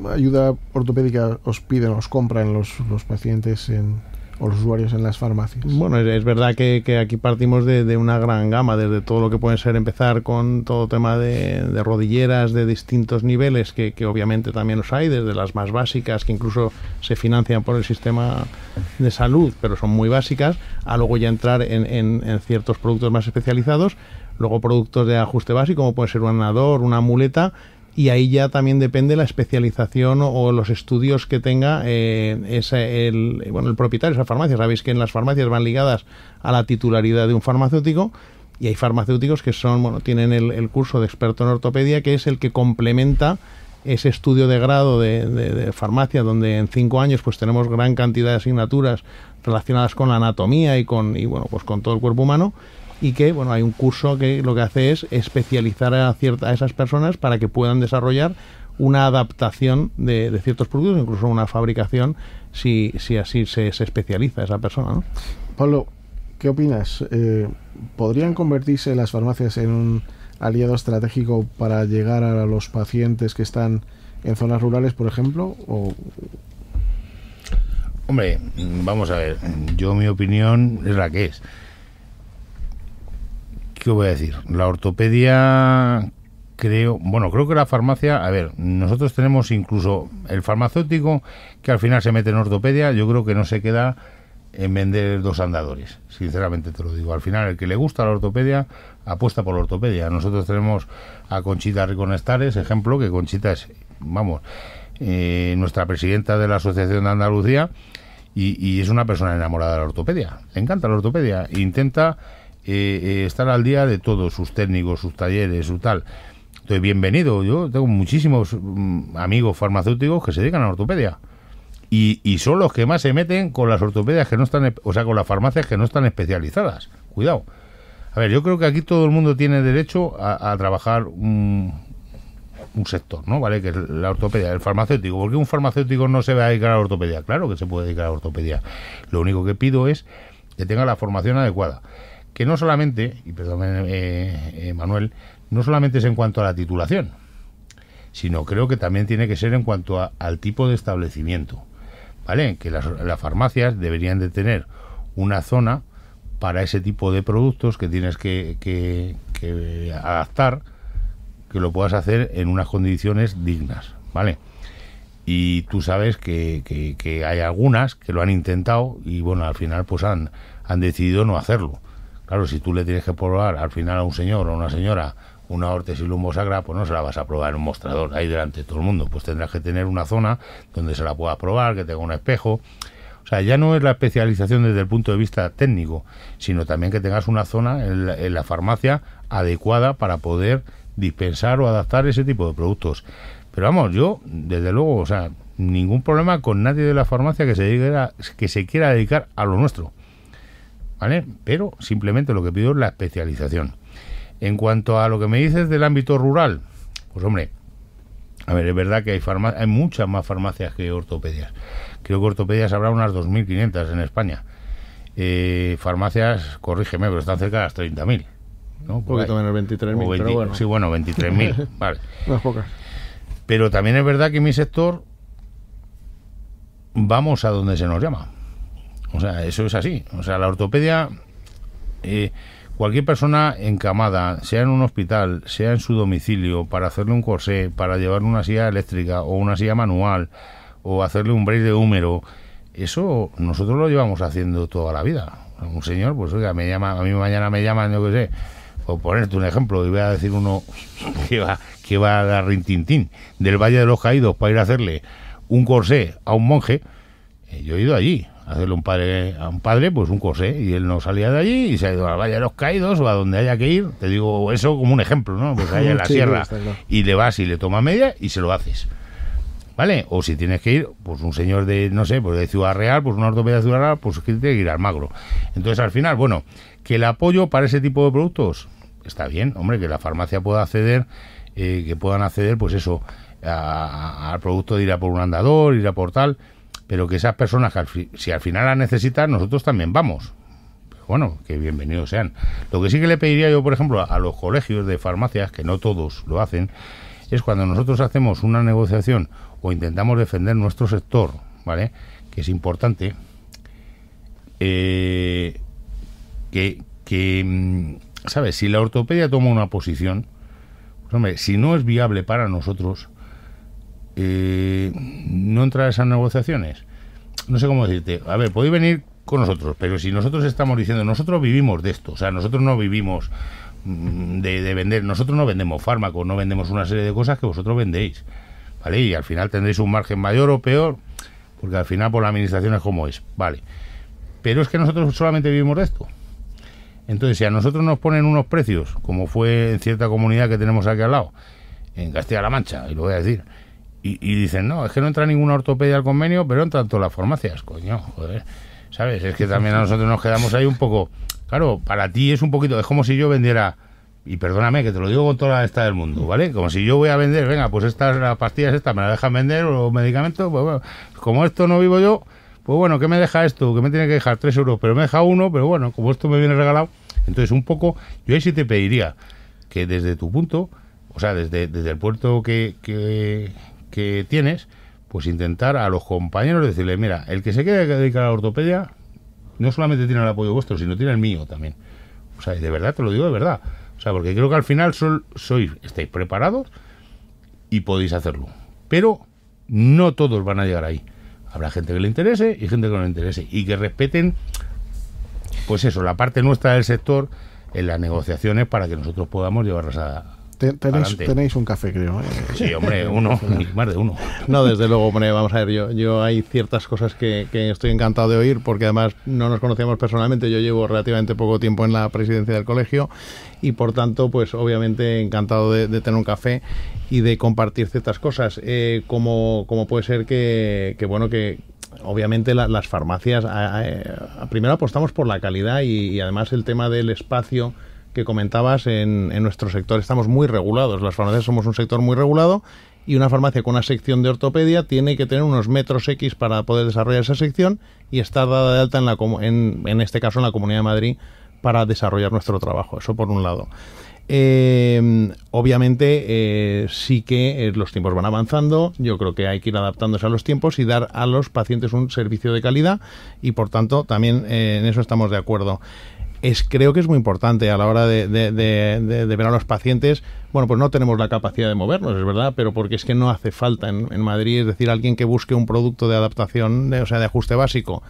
C: ayuda ortopédica os piden, os compran los pacientes o los usuarios en las farmacias?
J: Bueno, es verdad que aquí partimos de una gran gama, desde todo lo que puede ser empezar con todo tema de rodilleras de distintos niveles, que obviamente también los hay, desde las más básicas, que incluso se financian por el sistema de salud, pero son muy básicas, a luego ya entrar en ciertos productos más especializados. Luego productos de ajuste básico, como puede ser un andador, una muleta, y ahí ya también depende la especialización o los estudios que tenga el propietario de esa farmacia. Sabéis que en las farmacias van ligadas a la titularidad de un farmacéutico, y hay farmacéuticos que tienen el curso de experto en ortopedia, que es el que complementa ese estudio de grado de farmacia, donde en 5 años pues tenemos gran cantidad de asignaturas relacionadas con la anatomía y con todo el cuerpo humano. Y que hay un curso que lo que hace es especializar a esas personas para que puedan desarrollar una adaptación de ciertos productos, incluso una fabricación, si así se especializa esa persona, ¿no?
C: Pablo, ¿qué opinas? ¿Podrían convertirse las farmacias en un aliado estratégico para llegar a los pacientes que están en zonas rurales, por ejemplo?
I: Hombre, vamos a ver, mi opinión es la que es. ¿Qué voy a decir? La ortopedia, creo que la farmacia, nosotros tenemos incluso el farmacéutico que al final se mete en ortopedia, yo creo que no se queda en vender 2 andadores, sinceramente te lo digo. Al final, el que le gusta la ortopedia, apuesta por la ortopedia. Nosotros tenemos a Conchita Riconestares, ejemplo, que Conchita es, nuestra presidenta de la Asociación de Andalucía, y es una persona enamorada de la ortopedia. Le encanta la ortopedia, intenta estar al día de todos sus técnicos, sus talleres, su tal. Entonces, bienvenido. Yo tengo muchísimos amigos farmacéuticos que se dedican a la ortopedia y son los que más se meten con las ortopedias que no están, con las farmacias que no están especializadas. Cuidado. Yo creo que aquí todo el mundo tiene derecho a trabajar un sector, ¿no? ¿Vale? Que es la ortopedia, el farmacéutico. ¿Por qué un farmacéutico no se va a dedicar a la ortopedia? Claro que se puede dedicar a la ortopedia. Lo único que pido es que tenga la formación adecuada. Que no solamente, y perdóname, Manuel, no solamente es en cuanto a la titulación, sino creo que también tiene que ser en cuanto al tipo de establecimiento, ¿vale? Que las farmacias deberían de tener una zona para ese tipo de productos que tienes que adaptar, que lo puedas hacer en unas condiciones dignas, ¿vale? Y tú sabes que hay algunas que lo han intentado y al final pues han decidido no hacerlo. Claro, si tú le tienes que probar al final a un señor o a una señora una órtesis lumbosacra, pues no se la vas a probar en un mostrador ahí delante de todo el mundo. Pues tendrás que tener una zona donde se la puedas probar, que tenga un espejo. O O sea, ya no es la especialización desde el punto de vista técnico, sino también que tengas una zona en la farmacia adecuada para poder dispensar o adaptar ese tipo de productos. Pero vamos, yo, desde luego, o sea, ningún problema con nadie de la farmacia que se quiera dedicar a lo nuestro, ¿vale? Pero simplemente lo que pido es la especialización. En cuanto a lo que me dices del ámbito rural, pues hombre, a ver, es verdad que hay muchas más farmacias que ortopedias. Creo que ortopedias habrá unas 2.500 en España. Farmacias, corrígeme, pero están cerca de las 30.000. ¿no?
J: Un poquito menos, 23.000, pero bueno.
I: Sí, bueno, 23.000, vale.
C: Unas pocas.
I: Pero también es verdad que en mi sector vamos a donde se nos llama. O sea, eso es así. O sea, la ortopedia, cualquier persona encamada, sea en un hospital, sea en su domicilio, para hacerle un corsé, para llevarle una silla eléctrica o una silla manual, o hacerle un brace de húmero, eso nosotros lo llevamos haciendo toda la vida. Un señor, pues oiga, a mí mañana me llaman, yo qué sé, por ponerte un ejemplo, y voy a decir uno que va a dar rintintín del Valle de los Caídos para ir a hacerle un corsé a un monje. Yo he ido allí a hacerle a un padre pues un corsé, y él no salía de allí y se ha ido al Valle de los Caídos o a donde haya que ir. Te digo eso como un ejemplo, ¿no? Pues allá en la sierra, y le vas y le tomas media y se lo haces, ¿vale? O si tienes que ir, pues un señor de, no sé, pues de Ciudad Real, pues una ortopedia de Ciudad Real, pues que tiene que ir al Magro. Entonces, al final, bueno, que el apoyo para ese tipo de productos está bien, hombre, que la farmacia pueda acceder, que puedan acceder, pues eso, al producto de ir a por un andador, ir a por tal, pero que esas personas, si al final la necesitan, nosotros también vamos. Pero bueno, que bienvenidos sean. Lo que sí que le pediría yo, por ejemplo, a los colegios de farmacias, que no todos lo hacen, es cuando nosotros hacemos una negociación o intentamos defender nuestro sector, ¿vale?, que es importante, ¿sabes? Si la ortopedia toma una posición, pues hombre, si no es viable para nosotros, no entrar a esas negociaciones. No sé cómo decirte. A ver, podéis venir con nosotros, pero si nosotros estamos diciendo, nosotros vivimos de esto, o sea, nosotros no vivimos de vender, nosotros no vendemos fármacos, no vendemos una serie de cosas que vosotros vendéis, ¿vale? Y al final tendréis un margen mayor o peor, porque al final por la administración es como es, ¿vale? Pero es que nosotros solamente vivimos de esto. Entonces, si a nosotros nos ponen unos precios, como fue en cierta comunidad que tenemos aquí al lado, en Castilla-La Mancha, y lo voy a decir, y dicen, no, es que no entra ninguna ortopedia al convenio, pero entran todas las farmacias, coño, joder, ¿sabes? Es que también a nosotros nos quedamos ahí un poco, claro, para ti es un poquito, es como si yo vendiera, y perdóname que te lo digo con toda la esta del mundo, ¿vale? Como si yo voy a vender, venga, pues las pastillas estas me las dejan vender, o los medicamentos, pues bueno, como esto no vivo yo, pues bueno, ¿qué me deja esto? Que me tiene que dejar 3 euros, pero me deja 1, pero bueno, como esto me viene regalado, entonces un poco, yo ahí sí te pediría que desde tu punto, o sea, desde el puerto que tienes, pues intentar a los compañeros decirle, mira, el que se quiere dedicar a la ortopedia no solamente tiene el apoyo vuestro, sino tiene el mío también. O sea, de verdad, te lo digo de verdad. O sea, porque creo que al final estáis preparados y podéis hacerlo. Pero no todos van a llegar ahí. Habrá gente que le interese y gente que no le interese. Y que respeten, pues eso, la parte nuestra del sector en las negociaciones para que nosotros podamos llevarlas a...
C: Tenéis un café, creo.
I: Sí, hombre, uno, más de uno.
J: No, desde luego, hombre, vamos a ver, yo hay ciertas cosas que estoy encantado de oír, porque además no nos conocíamos personalmente, yo llevo relativamente poco tiempo en la presidencia del colegio, y por tanto, pues obviamente encantado de tener un café y de compartir ciertas cosas, como puede ser que bueno, que obviamente las farmacias, primero apostamos por la calidad y además el tema del espacio que comentabas, en nuestro sector estamos muy regulados. Las farmacias somos un sector muy regulado, y una farmacia con una sección de ortopedia tiene que tener unos metros X para poder desarrollar esa sección y estar dada de alta en este caso en la Comunidad de Madrid para desarrollar nuestro trabajo. Eso por un lado. Obviamente sí que los tiempos van avanzando, yo creo que hay que ir adaptándose a los tiempos y dar a los pacientes un servicio de calidad, y por tanto también en eso estamos de acuerdo. Creo que es muy importante a la hora de ver a los pacientes. Bueno, pues no tenemos la capacidad de movernos, es verdad, pero porque es que no hace falta en Madrid, es decir, alguien que busque un producto de adaptación, o sea, de ajuste básico,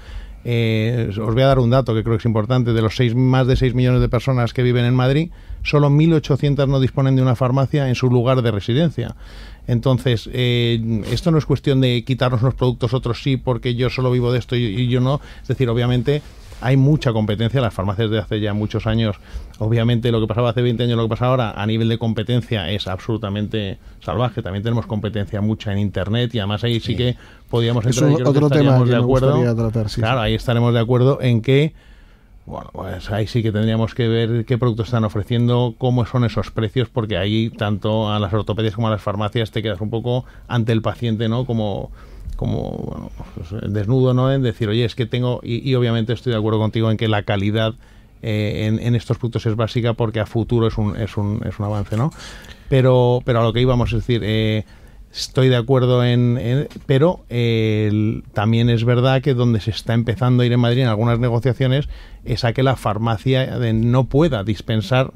J: os voy a dar un dato que creo que es importante. De los más de 6 millones de personas que viven en Madrid, solo 1.800 no disponen de una farmacia en su lugar de residencia. Entonces, esto no es cuestión de quitarnos unos productos, otros sí, porque yo solo vivo de esto y yo no. Es decir, obviamente hay mucha competencia. Las farmacias de hace ya muchos años, obviamente lo que pasaba hace 20 años, lo que pasa ahora, a nivel de competencia es absolutamente salvaje. También tenemos competencia mucha en Internet y además ahí sí que podíamos entrar.
C: Es otro tema que me gustaría tratar. Sí,
J: claro, ahí estaremos de acuerdo en que, bueno, pues ahí sí que tendríamos que ver qué productos están ofreciendo, cómo son esos precios, porque ahí tanto a las ortopedias como a las farmacias te quedas un poco ante el paciente, ¿no? Como bueno, pues desnudo, ¿no? En decir, oye, es que tengo... Y obviamente estoy de acuerdo contigo en que la calidad en estos productos es básica, porque a futuro es un avance, ¿no? Pero a lo que íbamos, es decir... estoy de acuerdo pero también es verdad que donde se está empezando a ir en Madrid en algunas negociaciones es a que la farmacia no pueda dispensar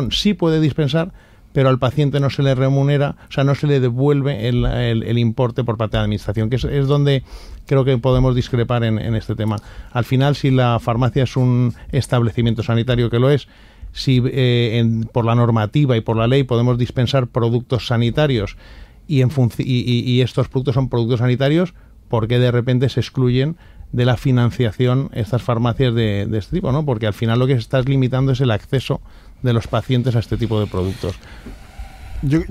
J: sí puede dispensar, pero al paciente no se le remunera, o sea, no se le devuelve el importe por parte de la administración, que es donde creo que podemos discrepar en este tema. Al final, si la farmacia es un establecimiento sanitario, que lo es, si por la normativa y por la ley podemos dispensar productos sanitarios y estos productos son productos sanitarios, ¿por qué de repente se excluyen de la financiación estas farmacias de este tipo, ¿no? Porque al final lo que estás limitando es el acceso de los pacientes a este tipo de productos.
C: Yo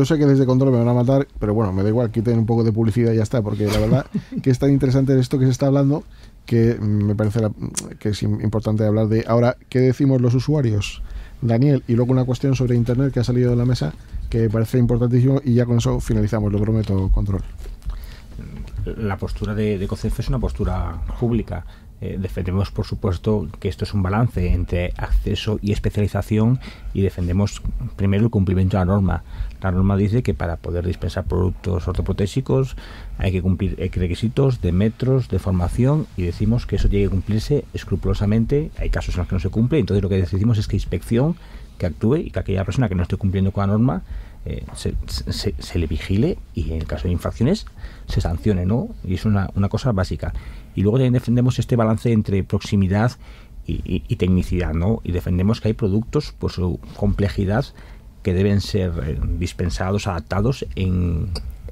C: sé que desde Control me van a matar, pero bueno, me da igual, quiten un poco de publicidad y ya está, porque la verdad que es tan interesante esto que se está hablando que me parece que es importante hablar de. Ahora, ¿qué decimos los usuarios? Daniel, y luego una cuestión sobre Internet que ha salido de la mesa que me parece importantísimo, y ya con eso finalizamos, lo prometo, Control.
H: La postura de COCEF es una postura pública. Defendemos, por supuesto, que esto es un balance entre acceso y especialización, y defendemos primero el cumplimiento de la norma. La norma dice que para poder dispensar productos ortoprotésicos hay que cumplir requisitos de metros, de formación, y decimos que eso tiene que cumplirse escrupulosamente. Hay casos en los que no se cumple, entonces lo que decimos es que inspección que actúe y que aquella persona que no esté cumpliendo con la norma se le vigile, y en el caso de infracciones se sancione, ¿no? Y es una cosa básica. Y luego también defendemos este balance entre proximidad y tecnicidad, ¿no? Y defendemos que hay productos por su complejidad que deben ser dispensados, adaptados en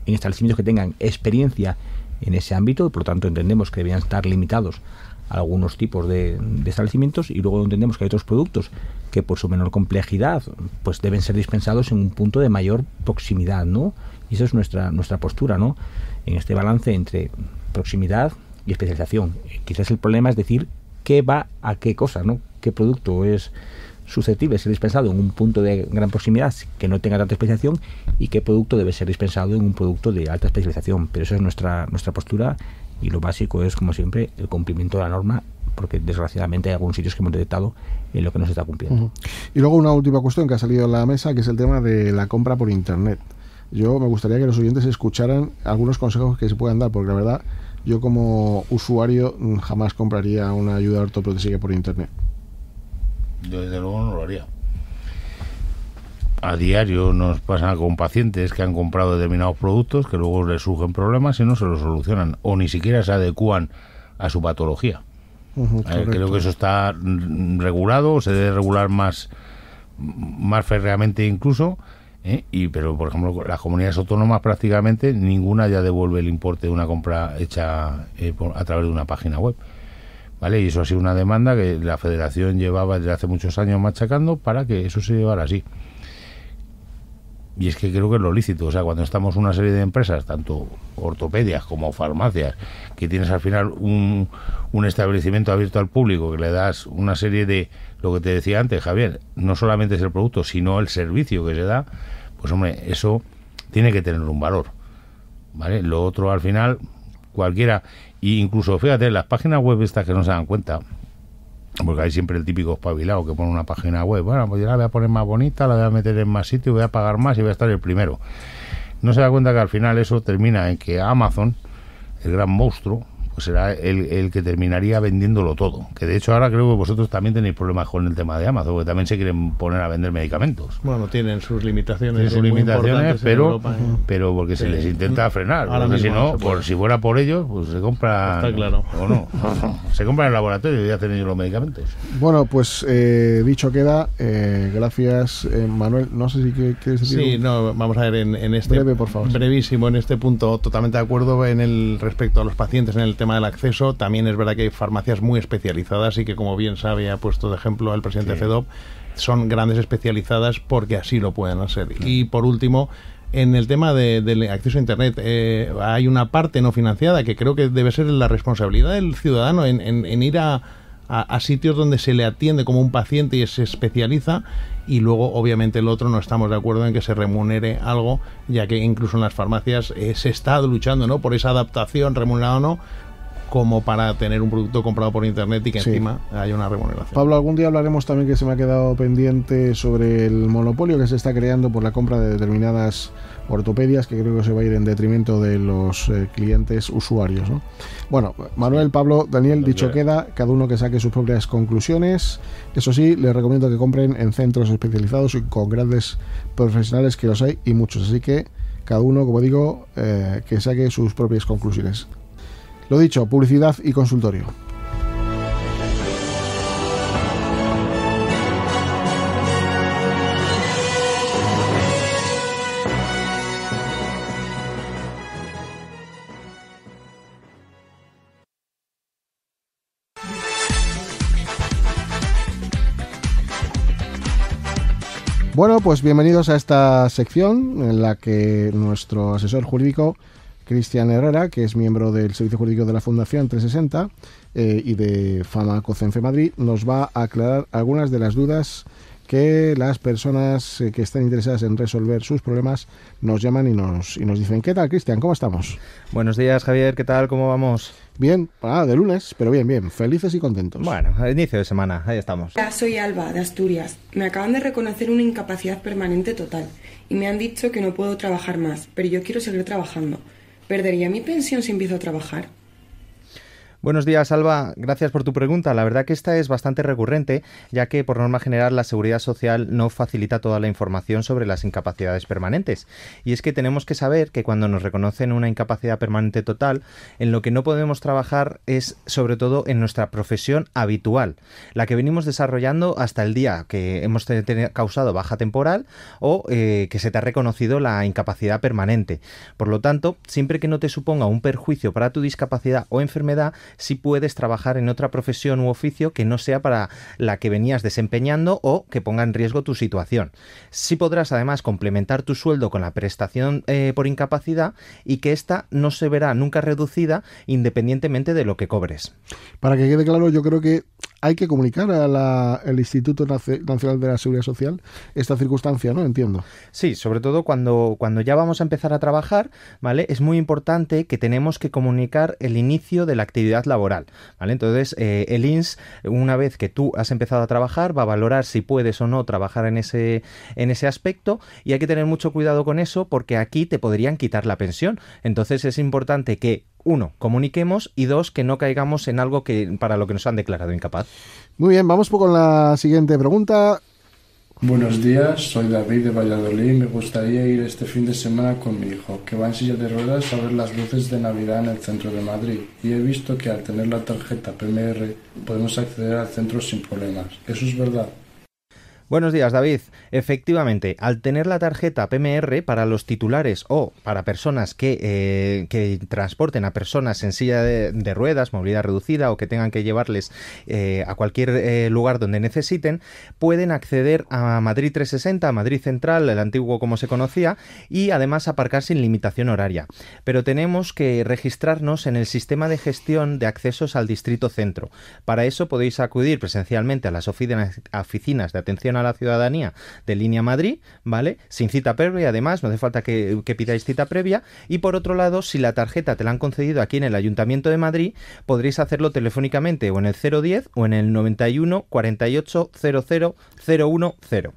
H: establecimientos que tengan experiencia en ese ámbito, y por lo tanto entendemos que deberían estar limitados a algunos tipos de establecimientos, y luego entendemos que hay otros productos que por su menor complejidad pues deben ser dispensados en un punto de mayor proximidad, ¿no? Y esa es nuestra postura, ¿no? En este balance entre proximidad y especialización. Quizás el problema es decir qué va a qué cosa, ¿no? Qué producto es susceptible de ser dispensado en un punto de gran proximidad que no tenga tanta especialización, y qué producto debe ser dispensado en un producto de alta especialización. Pero esa es nuestra postura, y lo básico es, como siempre, el cumplimiento de la norma, porque desgraciadamente hay algunos sitios que hemos detectado en lo que no se está cumpliendo.
C: Y luego una última cuestión que ha salido a la mesa, que es el tema de la compra por Internet. Yo me gustaría que los oyentes escucharan algunos consejos que se puedan dar, porque la verdad, yo como usuario jamás compraría una ayuda ortoprotésica por Internet.
I: Yo desde luego no lo haría. A diario nos pasa con pacientes que han comprado determinados productos que luego les surgen problemas y no se los solucionan, o ni siquiera se adecúan a su patología. Creo que eso está regulado, se debe regular más férreamente incluso, pero por ejemplo las comunidades autónomas prácticamente ninguna ya devuelve el importe de una compra hecha a través de una página web, ¿vale? Y eso ha sido una demanda que la Federación llevaba desde hace muchos años machacando para que eso se llevara así. Y es que creo que es lo lícito. O sea, cuando estamos una serie de empresas, tanto ortopedias como farmacias, que tienes al final un establecimiento abierto al público, que le das una serie de, lo que te decía antes, Javier, no solamente es el producto, sino el servicio que se da, pues hombre, eso tiene que tener un valor, ¿vale? Lo otro, al final, cualquiera, y incluso, fíjate, las páginas web estas que no se dan cuenta, porque hay siempre el típico espabilado que pone una página web, bueno, pues yo la voy a poner más bonita, la voy a meter en más sitio, voy a pagar más y voy a estar el primero. No se da cuenta que al final eso termina en que Amazon, el gran monstruo, pues será el que terminaría vendiéndolo todo. Que de hecho ahora creo que vosotros también tenéis problemas con el tema de Amazon, porque también se quieren poner a vender medicamentos.
J: Bueno, tienen sus limitaciones.
I: Tienen sus limitaciones, pero porque se les intenta frenar.
J: Ahora
I: porque si
J: mismo
I: no, si fuera por ellos, pues se compran.
J: Está claro.
I: O no. Se compran en el laboratorio y hacen ellos los medicamentos.
C: Bueno, pues dicho queda. Gracias, Manuel. No sé si quieres decir.
J: Sí, no, vamos a ver en este.
C: Breve, por favor.
J: Brevísimo, en este punto, totalmente de acuerdo en el respecto a los pacientes en el tema del acceso. También es verdad que hay farmacias muy especializadas y que, como bien sabe, ha puesto de ejemplo el presidente FEDOP, son grandes especializadas porque así lo pueden hacer. Y por último, en el tema del acceso a Internet, hay una parte no financiada que creo que debe ser la responsabilidad del ciudadano en ir a sitios donde se le atiende como un paciente y se especializa, y luego obviamente el otro no estamos de acuerdo en que se remunere algo, ya que incluso en las farmacias se está luchando, ¿no?, por esa adaptación, remunerado o no, como para tener un producto comprado por internet y que encima haya una remuneración.
C: Pablo, algún día hablaremos también, que se me ha quedado pendiente, sobre el monopolio que se está creando por la compra de determinadas ortopedias, que creo que se va a ir en detrimento de los clientes usuarios, ¿no? Bueno, Manuel, Pablo, Daniel, dicho queda, cada uno que saque sus propias conclusiones. Eso sí, les recomiendo que compren en centros especializados y con grandes profesionales, que los hay y muchos, así que cada uno, como digo, que saque sus propias conclusiones. Lo dicho, publicidad y consultorio. Bueno, pues bienvenidos a esta sección en la que nuestro asesor jurídico, Cristian Herrera, que es miembro del Servicio Jurídico de la Fundación 360 y de Famacocenfe Madrid, nos va a aclarar algunas de las dudas que las personas que están interesadas en resolver sus problemas nos llaman y nos dicen. ¿Qué tal, Cristian? ¿Cómo estamos?
K: Buenos días, Javier. ¿Qué tal? ¿Cómo vamos?
C: Bien, de lunes, pero bien. Felices y contentos.
K: Bueno, a inicio de semana, ahí estamos.
L: Hola, soy Alba, de Asturias. Me acaban de reconocer una incapacidad permanente total y me han dicho que no puedo trabajar más, pero yo quiero seguir trabajando. ¿Perdería mi pensión si empiezo a trabajar?
K: Buenos días, Alba. Gracias por tu pregunta. La verdad que esta es bastante recurrente, ya que por norma general la Seguridad Social no facilita toda la información sobre las incapacidades permanentes. Y es que tenemos que saber que cuando nos reconocen una incapacidad permanente total, en lo que no podemos trabajar es sobre todo en nuestra profesión habitual, la que venimos desarrollando hasta el día que hemos causado baja temporal o que se te ha reconocido la incapacidad permanente. Por lo tanto, siempre que no te suponga un perjuicio para tu discapacidad o enfermedad, si puedes trabajar en otra profesión u oficio que no sea para la que venías desempeñando o que ponga en riesgo tu situación. Sí podrás además complementar tu sueldo con la prestación por incapacidad, y que ésta no se verá nunca reducida independientemente de lo que cobres.
C: Para que quede claro, yo creo que hay que comunicar al Instituto Nacional de la Seguridad Social esta circunstancia, ¿no? Entiendo.
K: Sí, sobre todo cuando ya vamos a empezar a trabajar, ¿vale? Es muy importante que tenemos que comunicar el inicio de la actividad laboral, ¿vale? Entonces, el INS, una vez que tú has empezado a trabajar, va a valorar si puedes o no trabajar en ese aspecto, y hay que tener mucho cuidado con eso, porque aquí te podrían quitar la pensión. Entonces, es importante que, 1, comuniquemos, y 2, que no caigamos en algo para lo que nos han declarado incapaz.
C: Muy bien, vamos con la siguiente pregunta.
M: Buenos días, soy David de Valladolid. Me gustaría ir este fin de semana con mi hijo, que va en silla de ruedas, a ver las luces de Navidad en el centro de Madrid. Y he visto que al tener la tarjeta PMR podemos acceder al centro sin problemas. ¿Eso es verdad?
K: Buenos días, David. Efectivamente, al tener la tarjeta PMR para los titulares o para personas que transporten a personas en silla de ruedas, movilidad reducida, o que tengan que llevarles a cualquier lugar donde necesiten, pueden acceder a Madrid 360, a Madrid Central, el antiguo como se conocía, y además aparcar sin limitación horaria. Pero tenemos que registrarnos en el sistema de gestión de accesos al Distrito Centro. Para eso podéis acudir presencialmente a las oficinas de atención a la ciudadanía de Línea Madrid, ¿vale? Sin cita previa, además, no hace falta que pidáis cita previa. Y por otro lado, si la tarjeta te la han concedido aquí en el Ayuntamiento de Madrid, podréis hacerlo telefónicamente o en el 010 o en el 91 48 00 010.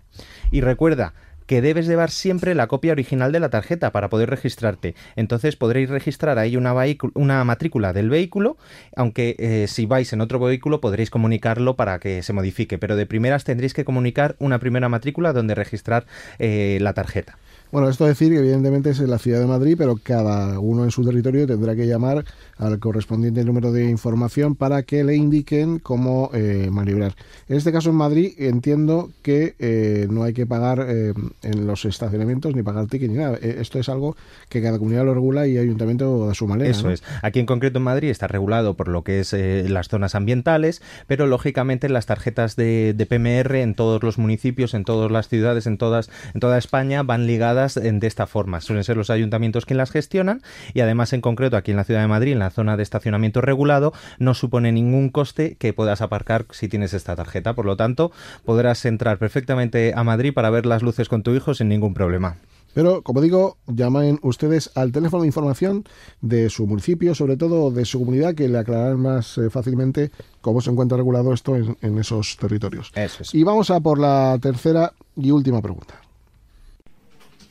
K: Y recuerda que debes llevar siempre la copia original de la tarjeta para poder registrarte. Entonces podréis registrar ahí una matrícula del vehículo, aunque si vais en otro vehículo podréis comunicarlo para que se modifique, pero de primeras tendréis que comunicar una primera matrícula donde registrar la tarjeta.
C: Bueno, esto decir que evidentemente es en la ciudad de Madrid, pero cada uno en su territorio tendrá que llamar al correspondiente número de información para que le indiquen cómo maniobrar. En este caso en Madrid entiendo que no hay que pagar en los estacionamientos ni pagar ticket ni nada. Esto es algo que cada comunidad lo regula y ayuntamiento a su manera.
K: Eso, ¿no? Es. Aquí en concreto en Madrid está regulado por lo que es las zonas ambientales, pero lógicamente las tarjetas de PMR en todos los municipios, en todas las ciudades, en toda España van ligadas de esta forma. Suelen ser los ayuntamientos quienes las gestionan y además en concreto aquí en la ciudad de Madrid, en la zona de estacionamiento regulado, no supone ningún coste que puedas aparcar si tienes esta tarjeta. Por lo tanto, podrás entrar perfectamente a Madrid para ver las luces con tu hijo sin ningún problema.
C: Pero, como digo, llamen ustedes al teléfono de información de su municipio, sobre todo de su comunidad, que le aclararán más fácilmente cómo se encuentra regulado esto en esos territorios.
K: Eso es.
C: Y vamos a por la tercera y última pregunta.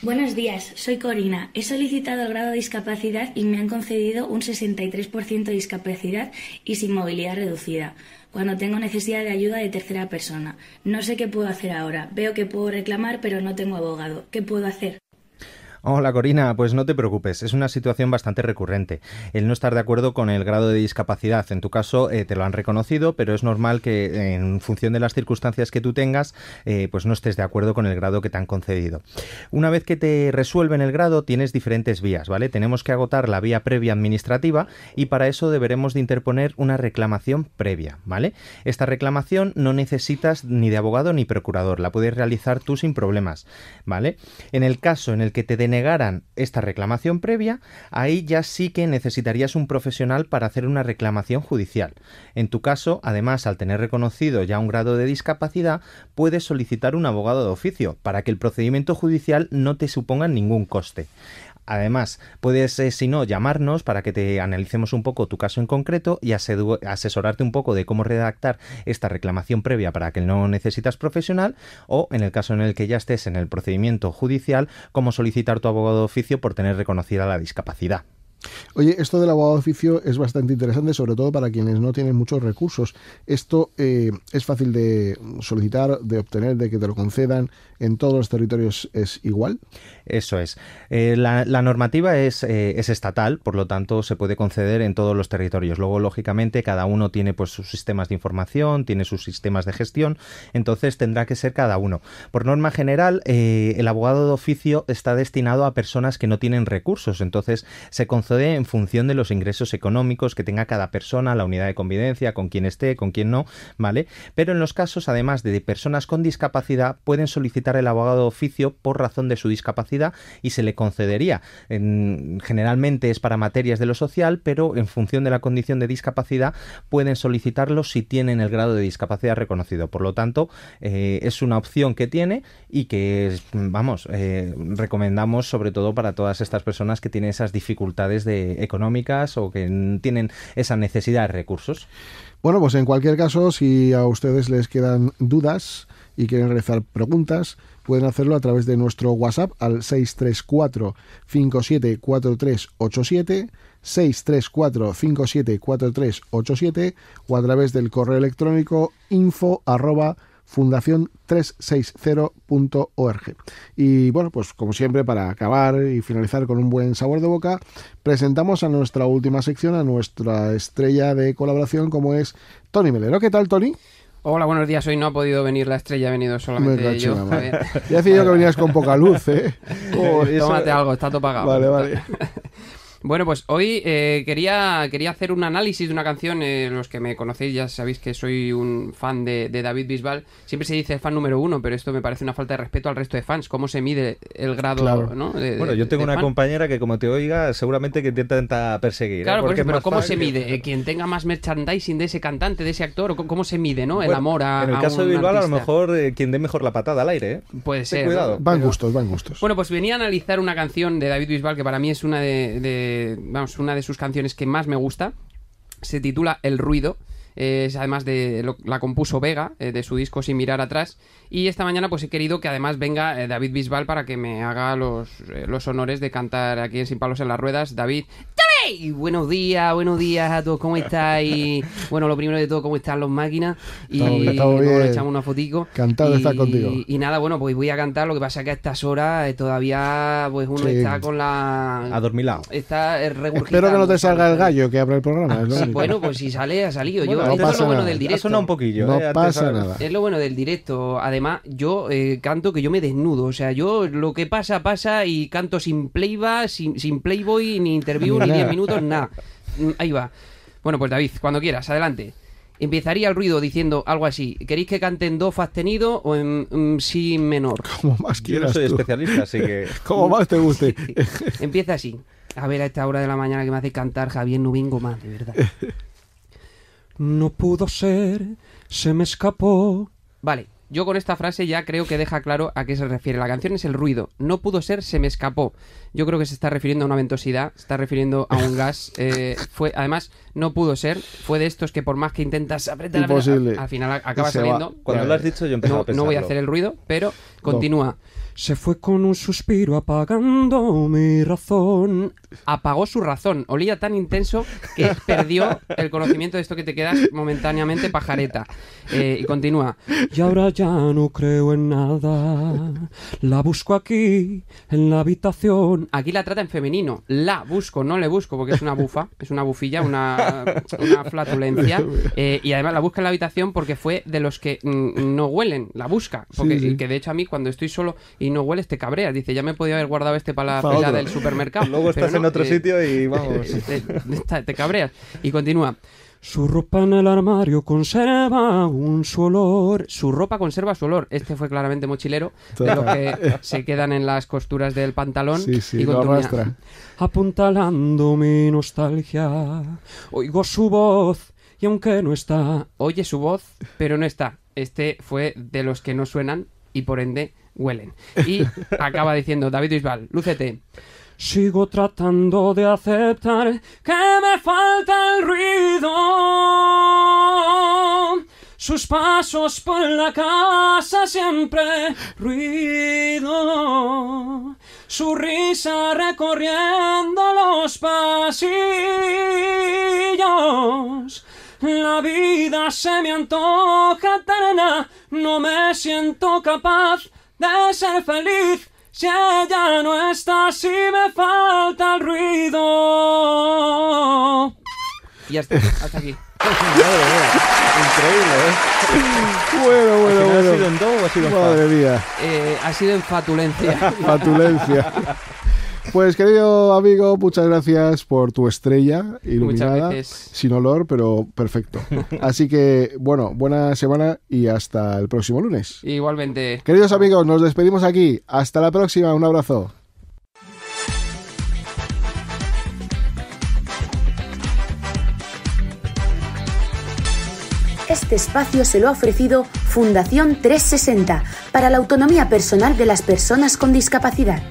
N: Buenos días, soy Corina. He solicitado el grado de discapacidad y me han concedido un 63% de discapacidad y sin movilidad reducida, cuando tengo necesidad de ayuda de tercera persona. No sé qué puedo hacer ahora. Veo que puedo reclamar, pero no tengo abogado. ¿Qué puedo hacer?
K: Hola Corina, pues no te preocupes, es una situación bastante recurrente. El no estar de acuerdo con el grado de discapacidad, en tu caso te lo han reconocido, pero es normal que en función de las circunstancias que tú tengas, pues no estés de acuerdo con el grado que te han concedido. Una vez que te resuelven el grado tienes diferentes vías, ¿vale? Tenemos que agotar la vía previa administrativa y para eso deberemos de interponer una reclamación previa, ¿vale? Esta reclamación no necesitas ni de abogado ni procurador, la puedes realizar tú sin problemas, ¿vale? En el caso en el que te negaran esta reclamación previa, ahí ya sí que necesitarías un profesional para hacer una reclamación judicial. En tu caso, además, al tener reconocido ya un grado de discapacidad, puedes solicitar un abogado de oficio para que el procedimiento judicial no te suponga ningún coste. Además, puedes, si no, llamarnos para que te analicemos un poco tu caso en concreto y asesorarte un poco de cómo redactar esta reclamación previa para que no necesitas profesional, o en el caso en el que ya estés en el procedimiento judicial, cómo solicitar tu abogado de oficio por tener reconocida la discapacidad.
C: Oye, esto del abogado de oficio es bastante interesante, sobre todo para quienes no tienen muchos recursos. Esto es fácil de solicitar, de obtener, de que te lo concedan. ¿En todos los territorios es igual?
K: Eso es. La normativa es estatal, por lo tanto se puede conceder en todos los territorios. Luego, lógicamente, cada uno tiene pues sus sistemas de información, tiene sus sistemas de gestión, entonces tendrá que ser cada uno. Por norma general, el abogado de oficio está destinado a personas que no tienen recursos, entonces se concede en función de los ingresos económicos que tenga cada persona, la unidad de convivencia, con quién esté, con quién no, ¿vale? Pero en los casos, además de personas con discapacidad, pueden solicitar el abogado de oficio por razón de su discapacidad y se le concedería. Generalmente es para materias de lo social, pero en función de la condición de discapacidad pueden solicitarlo si tienen el grado de discapacidad reconocido. Por lo tanto, es una opción que tiene y que, vamos, recomendamos sobre todo para todas estas personas que tienen esas dificultades económicas o que tienen esa necesidad de recursos.
C: Bueno, pues en cualquier caso, si a ustedes les quedan dudas y quieren realizar preguntas, pueden hacerlo a través de nuestro WhatsApp al 634-574387, 634-574387 o a través del correo electrónico info@fundacion360.org. Y bueno, pues como siempre, para acabar y finalizar con un buen sabor de boca, presentamos a nuestra última sección, a nuestra estrella de colaboración, como es Tony Melero. ¿Qué tal, Tony?
G: Hola, buenos días. Hoy no ha podido venir la estrella, he venido solamente yo.
C: Ya decía yo que venías con poca luz, ¿eh?
G: Tómate algo, está todo pagado.
C: Vale.
G: Bueno, pues hoy quería hacer un análisis de una canción. Los que me conocéis ya sabéis que soy un fan de David Bisbal. Siempre se dice fan número 1, pero esto me parece una falta de respeto al resto de fans. ¿Cómo se mide el grado?
C: Claro.
G: ¿No?
K: Bueno, yo tengo una compañera que como te oiga seguramente que te intenta perseguir.
G: Claro, pero ¿cómo se mide? ¿Quien tenga más merchandising de ese cantante, de ese actor? ¿Cómo se mide, no? El amor a un
K: En el caso de Bisbal,
G: artista.
K: A lo mejor quien dé mejor la patada al aire, ¿eh?
G: Puede ser.
K: Cuidado.
C: Van gustos.
G: Bueno, pues venía a analizar una canción de David Bisbal que para mí es una de sus canciones que más me gusta. Se titula El Ruido. además la compuso Vega, de su disco Sin mirar atrás. Y esta mañana pues he querido que además venga David Bisbal para que me haga los honores de cantar aquí en Sin Palos en las Ruedas. David, ¡dale! Buenos días a todos, ¿cómo estáis? Bueno, lo primero de todo, ¿cómo están los máquinas? Y luego le echamos una fotico.
C: Cantado de estar contigo.
G: Y nada, bueno, pues voy a cantar. Lo que pasa es que a estas horas todavía pues uno está con la...
K: Adormilado.
G: Está regurgitando.
C: Espero que no te salga el gallo que abre el programa.
G: Bueno, pues si sale, ha salido.
C: Bueno,
G: Esto es lo bueno del directo.
K: Ha sonado un poquillo.
C: No pasa nada.
G: Es lo bueno del directo. Además, yo canto que yo me desnudo. O sea, yo lo que pasa y canto sin playback, sin playboy, ni interview, ni 10 minutos, nada. Ahí va. Bueno, pues David, cuando quieras, adelante. Empezaría el ruido diciendo algo así. ¿Queréis que cante en do sostenido o en si menor?
C: Como más quieras.
K: Yo no soy
C: tú.
K: especialista, así que...
C: Como más te guste.
G: Empieza así. A ver, a esta hora de la mañana que me hace cantar, Javier, no vengo más, de verdad. No pudo ser, se me escapó. Vale, yo con esta frase ya creo que deja claro a qué se refiere. La canción es el ruido. No pudo ser, se me escapó. Yo creo que se está refiriendo a una ventosidad, se está refiriendo a un gas. Además, no pudo ser. Fue de estos que por más que intentas apretar,
C: imposible.
G: Al final acaba saliendo.
K: Cuando lo has dicho yo empezaba a pensarlo.
G: No voy a hacer el ruido, pero continúa. Se fue con un suspiro apagando mi razón. Apagó su razón. Olía tan intenso que perdió el conocimiento de esto que te quedas momentáneamente pajareta. Y continúa. Y ahora ya no creo en nada. La busco aquí, en la habitación. Aquí la trata en femenino. La busco, no le busco, porque es una bufa, es una bufilla, una flatulencia. Y además la busca en la habitación porque fue de los que no huelen. La busca. Porque
C: Sí.
G: que de hecho a mí cuando estoy solo y no hueles te cabreas. Dice, ya me podía haber guardado para la fila del supermercado.
K: Luego estás
G: pero no,
K: en otro sitio y vamos.
G: Te cabreas. Y continúa. Su ropa en el armario conserva su olor. Su ropa conserva su olor. Este fue claramente mochilero, de los que se quedan en las costuras del pantalón.
C: Sí, sí,
G: y
C: lo
G: continúa.
C: arrastra.
G: Apuntalando mi nostalgia, oigo su voz y aunque no está, oye su voz, pero no está. Este fue de los que no suenan y por ende huelen. Y acaba diciendo David Bisbal, lúcete. Sigo tratando de aceptar que me falta el ruido. Sus pasos por la casa siempre ruido. Su risa recorriendo los pasillos. La vida se me antoja eterna. No me siento capaz de ser feliz. Si ella no está, si me falta el ruido. Y ya está, hasta aquí.
K: Increíble,
C: Bueno.
K: ¿Ha sido en do o ha sido en fa?
C: Madre mía.
G: Ha sido en fatulencia.
C: Fatulencia. Pues querido amigo, muchas gracias por tu estrella iluminada, sin olor, pero perfecto. Así que, bueno, buena semana y hasta el próximo lunes.
G: Igualmente.
C: Queridos amigos, nos despedimos aquí. Hasta la próxima, un abrazo.
A: Este espacio se lo ha ofrecido Fundación 360 para la autonomía personal de las personas con discapacidad.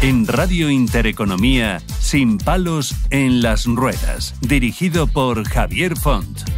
B: En Radio Intereconomía, Sin palos en las ruedas, dirigido por Javier Font.